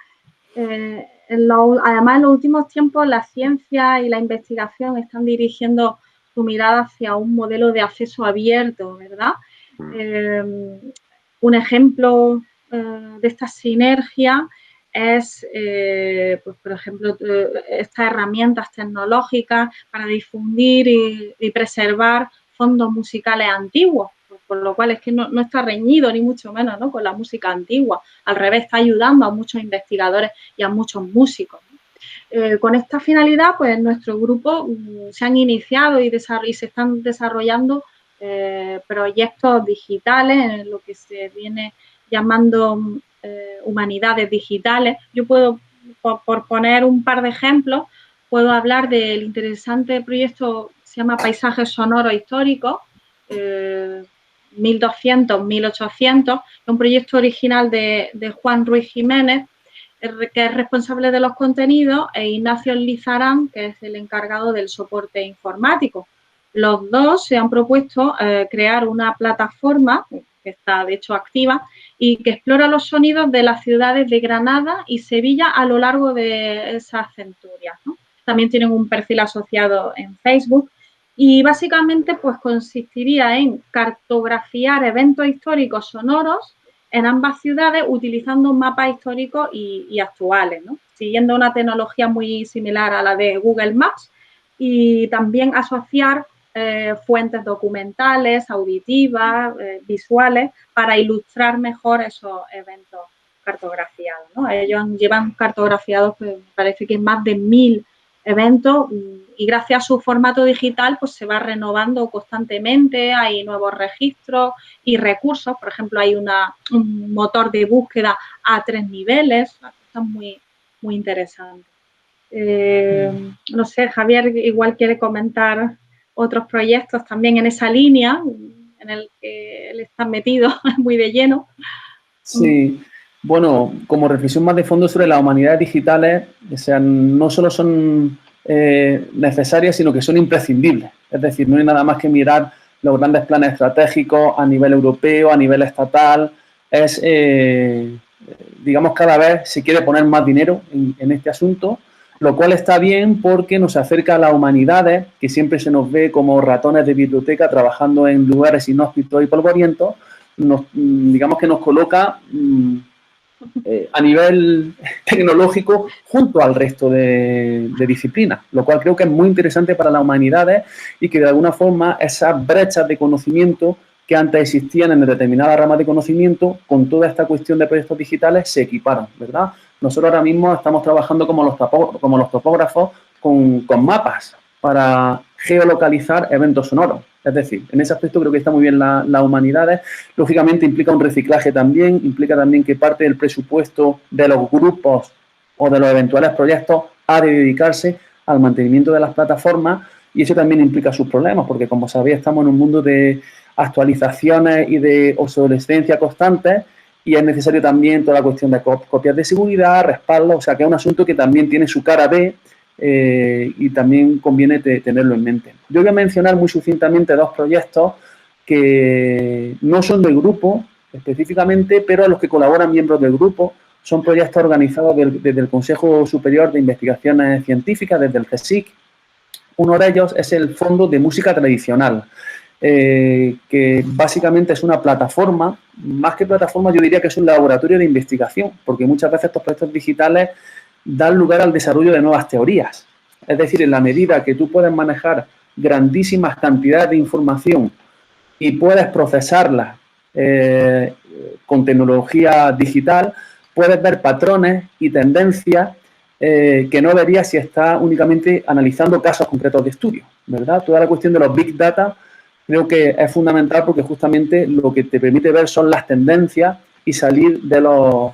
Además, en los últimos tiempos la ciencia y la investigación están dirigiendo su mirada hacia un modelo de acceso abierto, ¿verdad? Un ejemplo de esta sinergia es, pues, por ejemplo, estas herramientas tecnológicas para difundir y preservar fondos musicales antiguos, por lo cual es que no está reñido ni mucho menos, ¿no?, con la música antigua. Al revés, está ayudando a muchos investigadores y a muchos músicos. Con esta finalidad, pues nuestro grupo se han iniciado y se están desarrollando proyectos digitales en lo que se viene llamando humanidades digitales. Yo puedo, por poner un par de ejemplos, puedo hablar del interesante proyecto que se llama Paisajes Sonoros Históricos, 1200, 1800, un proyecto original de Juan Ruiz Jiménez, que es responsable de los contenidos, e Ignacio Lizarán, que es el encargado del soporte informático. Los dos se han propuesto crear una plataforma que está de hecho activa y que explora los sonidos de las ciudades de Granada y Sevilla a lo largo de esas centurias, ¿no? También tienen un perfil asociado en Facebook y básicamente pues consistiría en cartografiar eventos históricos sonoros en ambas ciudades utilizando mapas históricos y actuales, ¿no?, siguiendo una tecnología muy similar a la de Google Maps, y también asociar fuentes documentales, auditivas, visuales, para ilustrar mejor esos eventos cartografiados, ¿no? Ellos llevan cartografiados, pues, me parece que más de 1000 eventos, y gracias a su formato digital pues se va renovando constantemente, hay nuevos registros y recursos. Por ejemplo, hay un motor de búsqueda a 3 niveles, está muy interesante. No sé, Javier igual quiere comentar otros proyectos también en esa línea en el que él está metido muy de lleno. Sí, bueno, como reflexión más de fondo sobre las humanidades digitales, o sea, no solo son necesarias, sino que son imprescindibles. Es decir, no hay nada más que mirar los grandes planes estratégicos a nivel europeo, a nivel estatal. Es, digamos, cada vez se quiere poner más dinero en este asunto, lo cual está bien porque nos acerca a las humanidades, que siempre se nos ve como ratones de biblioteca trabajando en lugares inhóspitos y polvorientos. Digamos que nos coloca a nivel tecnológico junto al resto de disciplinas, lo cual creo que es muy interesante para las humanidades y que de alguna forma esas brechas de conocimiento que antes existían en determinadas ramas de conocimiento, con toda esta cuestión de proyectos digitales se equiparan, ¿verdad? Nosotros ahora mismo estamos trabajando como los topógrafos con mapas para geolocalizar eventos sonoros. Es decir, en ese aspecto creo que está muy bien las humanidades. Lógicamente implica un reciclaje también, implica también que parte del presupuesto de los grupos o de los eventuales proyectos ha de dedicarse al mantenimiento de las plataformas, y eso también implica sus problemas, porque como sabéis estamos en un mundo de actualizaciones y de obsolescencia constantes, y es necesario también toda la cuestión de copias de seguridad, respaldo, o sea que es un asunto que también tiene su cara B, y también conviene tenerlo en mente. Yo voy a mencionar muy sucintamente dos proyectos que no son del grupo específicamente, pero a los que colaboran miembros del grupo. Son proyectos organizados desde el Consejo Superior de Investigaciones Científicas, desde el CSIC. Uno de ellos es el Fondo de Música Tradicional, que básicamente es una plataforma, más que plataforma yo diría que es un laboratorio de investigación, porque muchas veces estos proyectos digitales dan lugar al desarrollo de nuevas teorías. Es decir, en la medida que tú puedes manejar grandísimas cantidades de información y puedes procesarla con tecnología digital, puedes ver patrones y tendencias que no verías si estás únicamente analizando casos concretos de estudio, ¿verdad? Toda la cuestión de los Big Data creo que es fundamental porque justamente lo que te permite ver son las tendencias y salir de los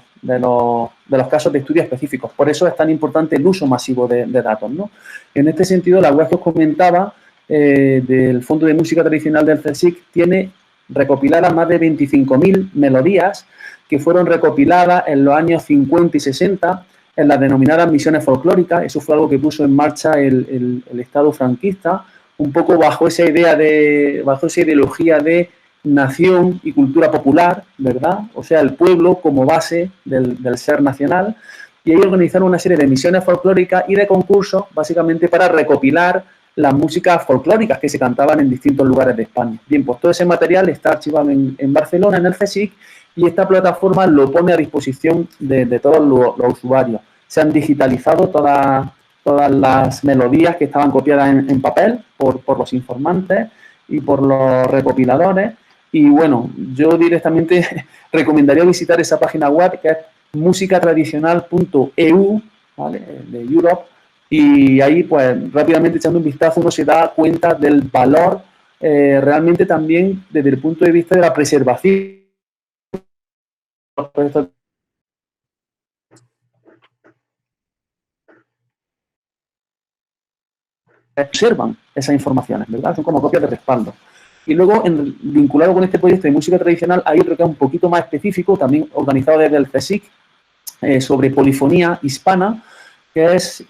casos de estudio específicos. Por eso es tan importante el uso masivo de datos, ¿no? En este sentido, la web que os comentaba del Fondo de Música Tradicional del CSIC tiene recopiladas más de 25.000 melodías que fueron recopiladas en los años 50 y 60 en las denominadas misiones folclóricas. Eso fue algo que puso en marcha el Estado franquista, un poco bajo esa ideología de nación y cultura popular, ¿verdad? O sea, el pueblo como base del ser nacional. Y ahí organizaron una serie de misiones folclóricas y de concursos, básicamente para recopilar las músicas folclóricas que se cantaban en distintos lugares de España. Bien, pues todo ese material está archivado en Barcelona, en el CSIC, y esta plataforma lo pone a disposición de todos los usuarios. Se han digitalizado todas las melodías que estaban copiadas en papel por los informantes y por los recopiladores. Y bueno, yo directamente recomendaría visitar esa página web que es musicatradicional.eu, ¿vale? De Europe, y ahí pues rápidamente echando un vistazo uno se da cuenta del valor realmente también desde el punto de vista de la preservación. Observan esas informaciones, ¿verdad? Son como copias de respaldo. Y luego, vinculado con este proyecto de música tradicional, hay otro que es un poquito más específico, también organizado desde el CSIC, sobre polifonía hispana, que es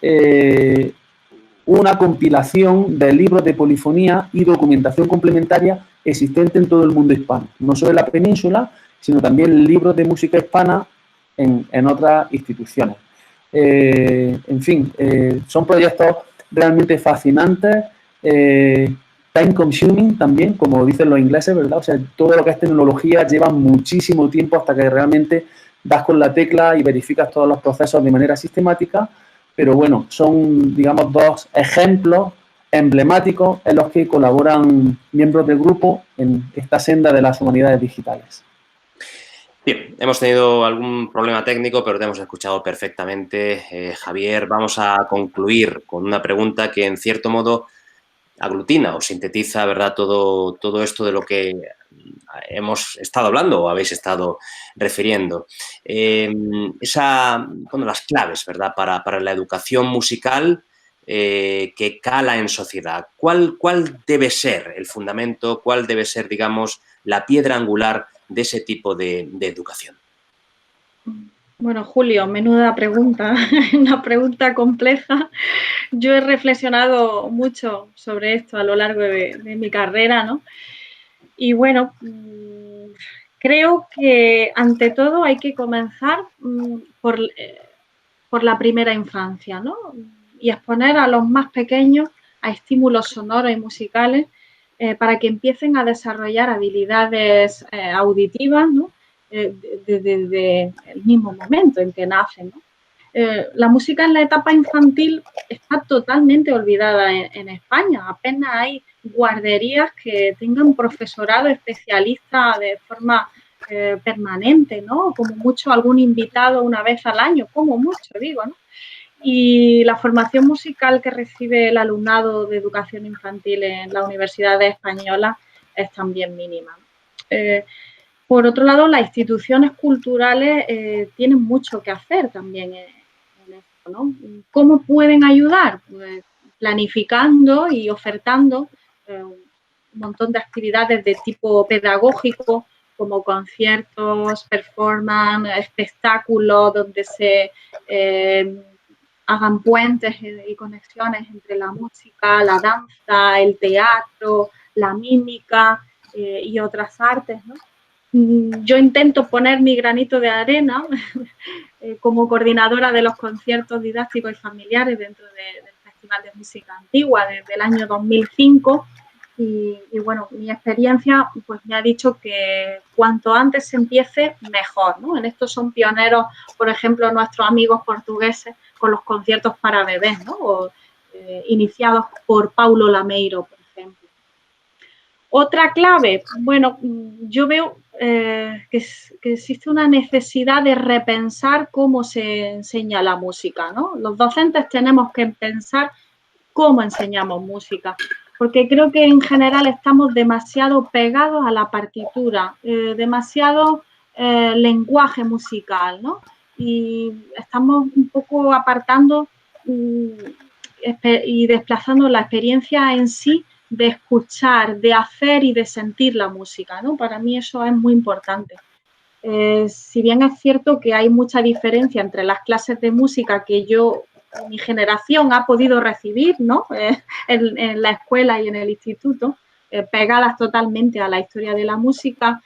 una compilación de libros de polifonía y documentación complementaria existente en todo el mundo hispano. No solo en la península, sino también libros de música hispana en otras instituciones. En fin, son proyectos realmente fascinantes, time consuming también, como dicen los ingleses, ¿verdad? O sea, todo lo que es tecnología lleva muchísimo tiempo hasta que realmente das con la tecla y verificas todos los procesos de manera sistemática, pero bueno, son, digamos, dos ejemplos emblemáticos en los que colaboran miembros del grupo en esta senda de las humanidades digitales. Bien, hemos tenido algún problema técnico, pero te hemos escuchado perfectamente, Javier. Vamos a concluir con una pregunta que, en cierto modo, aglutina o sintetiza, ¿verdad?, todo esto de lo que hemos estado hablando o habéis estado refiriendo. Las claves, ¿verdad?, para la educación musical que cala en sociedad. ¿Cuál debe ser el fundamento? ¿Cuál debe ser, digamos, la piedra angular de ese tipo de educación? Bueno, Julio, menuda pregunta, una pregunta compleja. Yo he reflexionado mucho sobre esto a lo largo de mi carrera, ¿no? Y bueno, creo que ante todo hay que comenzar por la primera infancia, ¿no? Y exponer a los más pequeños a estímulos sonoros y musicales para que empiecen a desarrollar habilidades auditivas, ¿no? Desde el mismo momento en que nacen, ¿no? La música en la etapa infantil está totalmente olvidada en España. Apenas hay guarderías que tengan profesorado especialista de forma permanente, ¿no? Como mucho algún invitado una vez al año, como mucho, digo, ¿no? Y la formación musical que recibe el alumnado de educación infantil en las universidades españolas es también mínima. Por otro lado, las instituciones culturales tienen mucho que hacer también en esto, ¿no? ¿Cómo pueden ayudar? Pues planificando y ofertando un montón de actividades de tipo pedagógico, como conciertos, performance, espectáculos, donde se hagan puentes y conexiones entre la música, la danza, el teatro, la mímica y otras artes, ¿no? Yo intento poner mi granito de arena como coordinadora de los conciertos didácticos y familiares dentro del Festival de Música Antigua desde el año 2005 y bueno, mi experiencia pues me ha dicho que cuanto antes se empiece, mejor, ¿no? En esto son pioneros, por ejemplo, nuestros amigos portugueses con los conciertos para bebés, ¿no? O, iniciados por Paulo Lameiro, por ejemplo. Otra clave, bueno, yo veo que existe una necesidad de repensar cómo se enseña la música, ¿no? Los docentes tenemos que pensar cómo enseñamos música, porque creo que en general estamos demasiado pegados a la partitura, demasiado lenguaje musical, ¿no? Y estamos un poco apartando y desplazando la experiencia en sí de escuchar, de hacer y de sentir la música, ¿no? Para mí eso es muy importante. Si bien es cierto que hay mucha diferencia entre las clases de música que mi generación ha podido recibir, ¿no? En la escuela y en el instituto, pegadas totalmente a la historia de la música,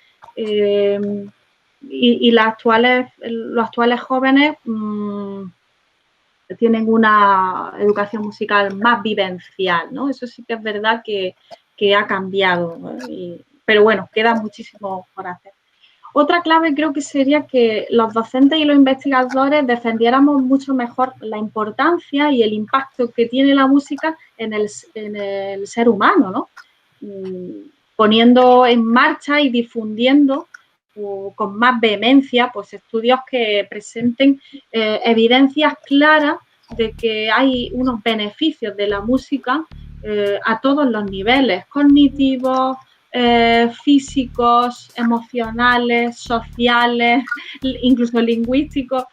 y los actuales jóvenes tienen una educación musical más vivencial, ¿no? Eso sí que es verdad que ha cambiado, ¿no? Pero bueno, queda muchísimo por hacer. Otra clave creo que sería que los docentes y los investigadores defendiéramos mucho mejor la importancia y el impacto que tiene la música en el ser humano, ¿no? Poniendo en marcha y difundiendo con más vehemencia pues, estudios que presenten evidencias claras de que hay unos beneficios de la música a todos los niveles, cognitivos, físicos, emocionales, sociales, incluso lingüísticos,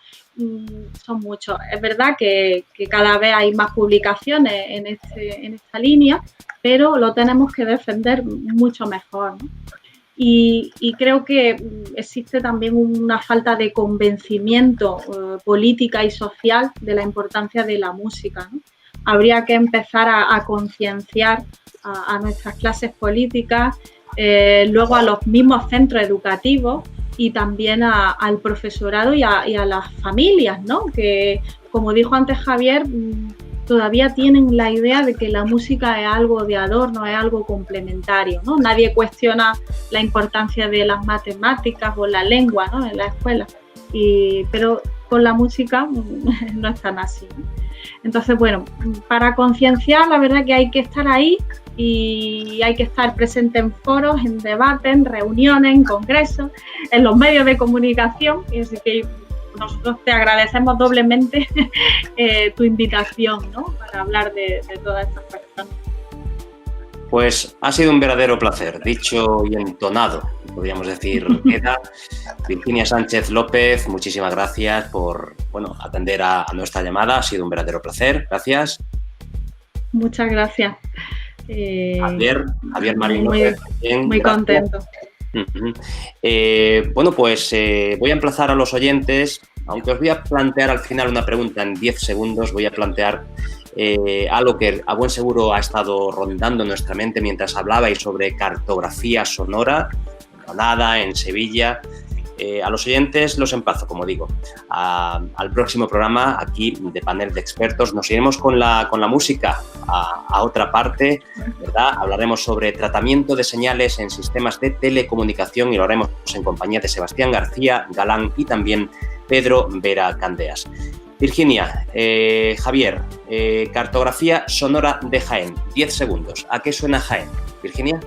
son muchos. Es verdad que cada vez hay más publicaciones en esta línea, pero lo tenemos que defender mucho mejor, ¿no? Y creo que existe también una falta de convencimiento política y social de la importancia de la música, ¿no? Habría que empezar a concienciar a nuestras clases políticas, luego a los mismos centros educativos y también al profesorado y a las familias, ¿no? Que, como dijo antes Javier, todavía tienen la idea de que la música es algo de adorno, es algo complementario, ¿no? Nadie cuestiona la importancia de las matemáticas o la lengua, ¿no? En la escuela, pero con la música no es tan así, ¿no? Entonces, bueno, para concienciar, la verdad que hay que estar ahí y hay que estar presente en foros, en debates, en reuniones, en congresos, en los medios de comunicación, y así que nosotros te agradecemos doblemente tu invitación, ¿no? Para hablar de todas estas personas. Pues ha sido un verdadero placer, dicho y entonado, podríamos decir, queda. Virginia Sánchez López, muchísimas gracias por atender a nuestra llamada, ha sido un verdadero placer, gracias. Muchas gracias. Javier Marín López, muy contento. Voy a emplazar a los oyentes, aunque os voy a plantear al final una pregunta en 10 segundos, voy a plantear algo que a buen seguro ha estado rondando en nuestra mente mientras hablabais sobre cartografía sonora, en Granada, en Sevilla. A los oyentes los emplazo, como digo, al próximo programa aquí de Panel de Expertos. Nos iremos con la música a otra parte, ¿verdad? Hablaremos sobre tratamiento de señales en sistemas de telecomunicación y lo haremos en compañía de Sebastián García Galán y también Pedro Vera Candeas. Virginia, Javier, cartografía sonora de Jaén, 10 segundos. ¿A qué suena Jaén? Virginia.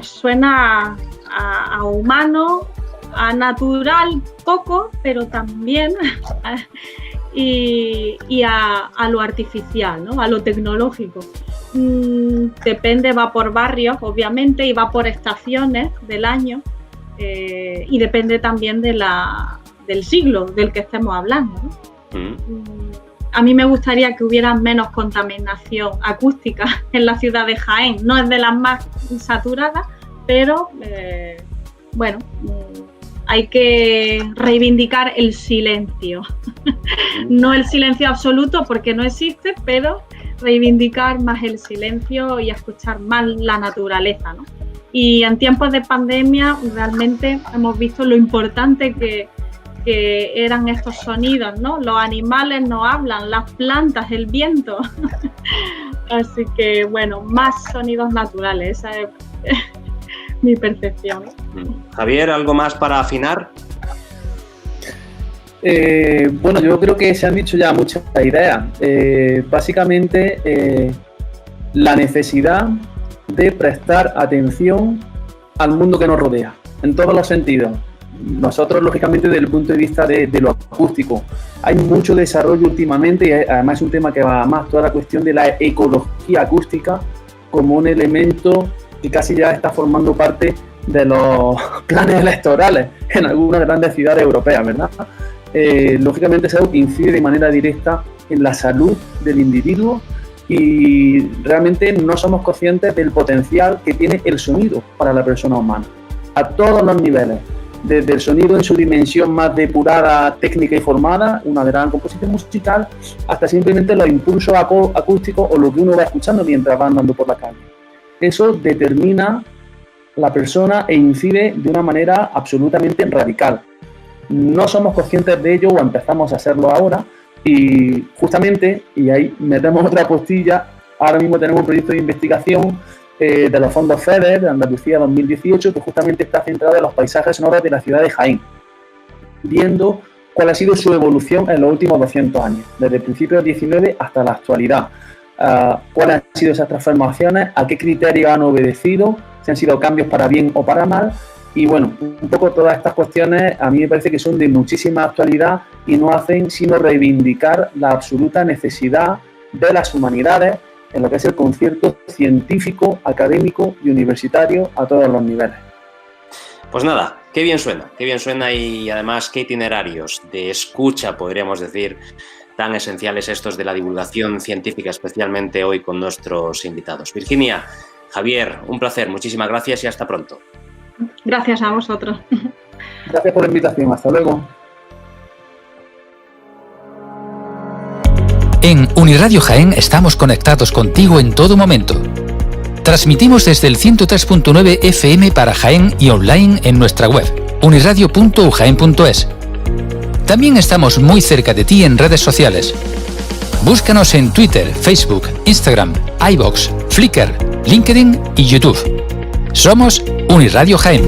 Suena a humano, a natural poco, pero también y a lo artificial, ¿no? A lo tecnológico. Depende, va por barrios, obviamente, y va por estaciones del año, y depende también del siglo del que estemos hablando, ¿no? A mí me gustaría que hubiera menos contaminación acústica en la ciudad de Jaén. No es de las más saturadas, pero hay que reivindicar el silencio. No el silencio absoluto porque no existe, pero reivindicar más el silencio y escuchar más la naturaleza, ¿no? Y en tiempos de pandemia realmente hemos visto lo importante que eran estos sonidos, ¿no? Los animales no hablan, las plantas, el viento. Así que, más sonidos naturales, esa es mi percepción. Javier, ¿algo más para afinar? Bueno, yo creo que se han dicho ya muchas ideas. Básicamente, la necesidad de prestar atención al mundo que nos rodea, en todos los sentidos. Nosotros, lógicamente, desde el punto de vista de lo acústico, hay mucho desarrollo últimamente y además es un tema que va más toda la cuestión de la ecología acústica como un elemento que casi ya está formando parte de los planes electorales en algunas grandes ciudades europeas, ¿verdad? Lógicamente es algo que incide de manera directa en la salud del individuo y realmente no somos conscientes del potencial que tiene el sonido para la persona humana, a todos los niveles, desde el sonido en su dimensión más depurada, técnica y formada, una gran composición musical, hasta simplemente los impulsos acústicos o lo que uno va escuchando mientras va andando por la calle. Eso determina la persona e incide de una manera absolutamente radical. No somos conscientes de ello o empezamos a hacerlo ahora y justamente, y ahí metemos otra postilla, ahora mismo tenemos un proyecto de investigación de los fondos FEDER de Andalucía 2018 que justamente está centrado en los paisajes sonoros de la ciudad de Jaén, viendo cuál ha sido su evolución en los últimos 200 años, desde el principio del 19 hasta la actualidad. Cuáles han sido esas transformaciones, a qué criterios han obedecido, si han sido cambios para bien o para mal. Y bueno, un poco todas estas cuestiones a mí me parece que son de muchísima actualidad y no hacen sino reivindicar la absoluta necesidad de las humanidades en lo que es el concierto científico, académico y universitario a todos los niveles. Pues nada, qué bien suena y además qué itinerarios de escucha, podríamos decir, tan esenciales estos de la divulgación científica, especialmente hoy con nuestros invitados. Virginia, Javier, un placer, muchísimas gracias y hasta pronto. Gracias a vosotros. Gracias por la invitación, hasta luego. En Uniradio Jaén estamos conectados contigo en todo momento. Transmitimos desde el 103.9 FM para Jaén y online en nuestra web, uniradio.ujaen.es. También estamos muy cerca de ti en redes sociales. Búscanos en Twitter, Facebook, Instagram, iVoox, Flickr, LinkedIn y YouTube. Somos Uniradio Jaén.